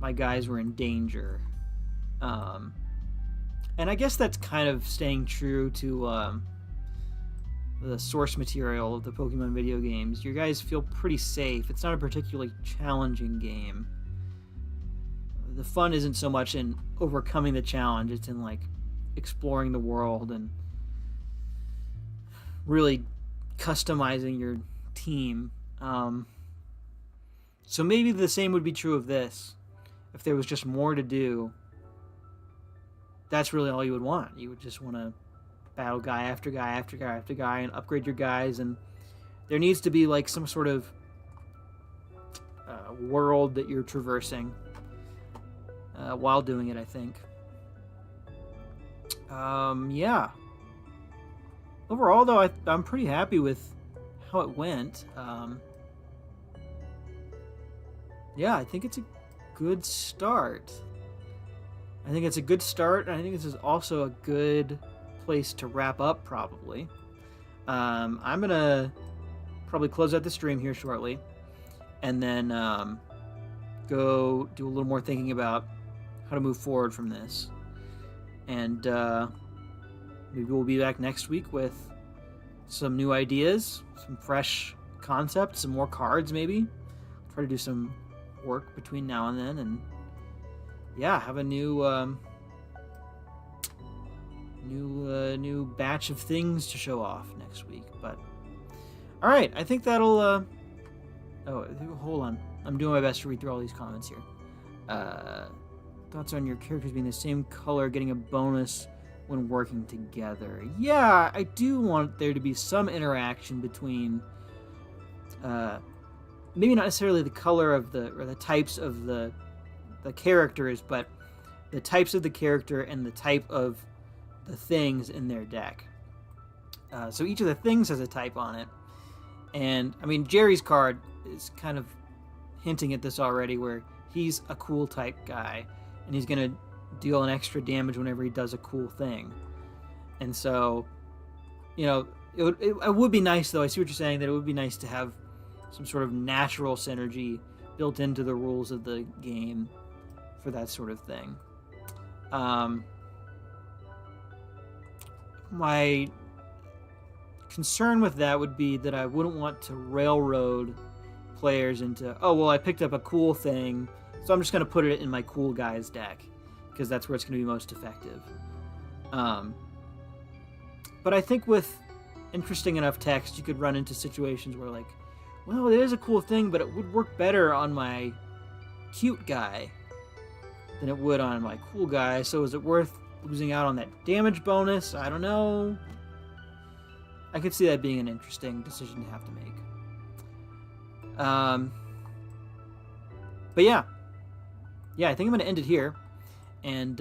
my guys were in danger. And I guess that's kind of staying true to the source material of the Pokemon video games. Your guys feel pretty safe. It's not a particularly challenging game. The fun isn't so much in overcoming the challenge, it's in like exploring the world and really customizing your team. So maybe the same would be true of this. If there was just more to do, that's really all you would want. You would just want to battle guy after guy after guy after guy and upgrade your guys. And there needs to be like some sort of world that you're traversing while doing it, I think. Yeah. Overall, though, I'm pretty happy with how it went. Yeah, I think it's a good start. I think it's a good start, and I think this is also a good place to wrap up, probably. I'm going to probably close out the stream here shortly, and then go do a little more thinking about how to move forward from this. And maybe we'll be back next week with some new ideas, some fresh concepts, some more cards maybe. Try to do some work between now and then, and yeah, have a new new batch of things to show off next week. But all right, I think that'll oh, hold on, I'm doing my best to read through all these comments here. Thoughts on your characters being the same color, getting a bonus when working together. Yeah, I do want there to be some interaction between maybe not necessarily the color of the types of the characters, but the types of the character and the type of the things in their deck. So each of the things has a type on it. And, I mean, Jerry's card is kind of hinting at this already, where he's a cool type guy, and he's going to deal an extra damage whenever he does a cool thing. And so, you know, it would be nice, though, I see what you're saying, that it would be nice to have some sort of natural synergy built into the rules of the game for that sort of thing. My concern with that would be that I wouldn't want to railroad players into, oh, well, I picked up a cool thing, so I'm just going to put it in my cool guy's deck, because that's where it's going to be most effective. But I think with interesting enough text, you could run into situations where, like, well, it is a cool thing, but it would work better on my cute guy than it would on my cool guy, so is it worth losing out on that damage bonus? I don't know. I could see that being an interesting decision to have to make. But yeah, I think I'm going to end it here. And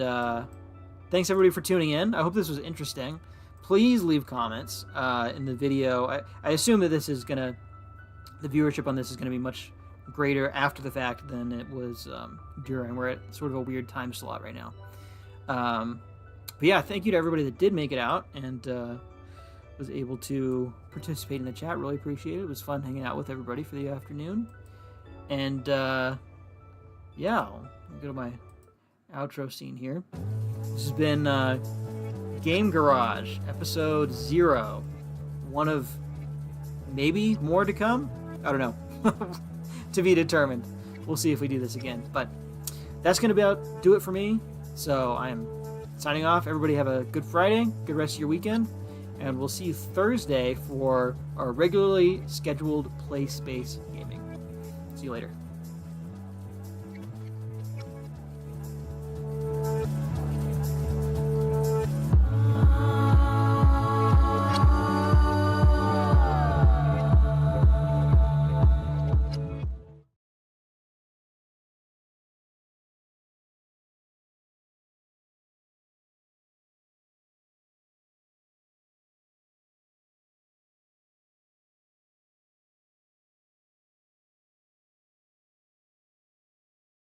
thanks everybody for tuning in. I hope this was interesting. Please leave comments in the video. I assume that this is the viewership on this is going to be much greater after the fact than it was during. We're at sort of a weird time slot right now. But yeah, thank you to everybody that did make it out and was able to participate in the chat. Really appreciate it. It was fun hanging out with everybody for the afternoon. And yeah, I'll go to my outro scene here. This has been Game Garage, episode 0. One of maybe more to come? I don't know. To be determined. We'll see if we do this again. But that's going to do it for me. So I'm signing off. Everybody have a good Friday, good rest of your weekend, and we'll see you Thursday for our regularly scheduled Play Space gaming. See you later.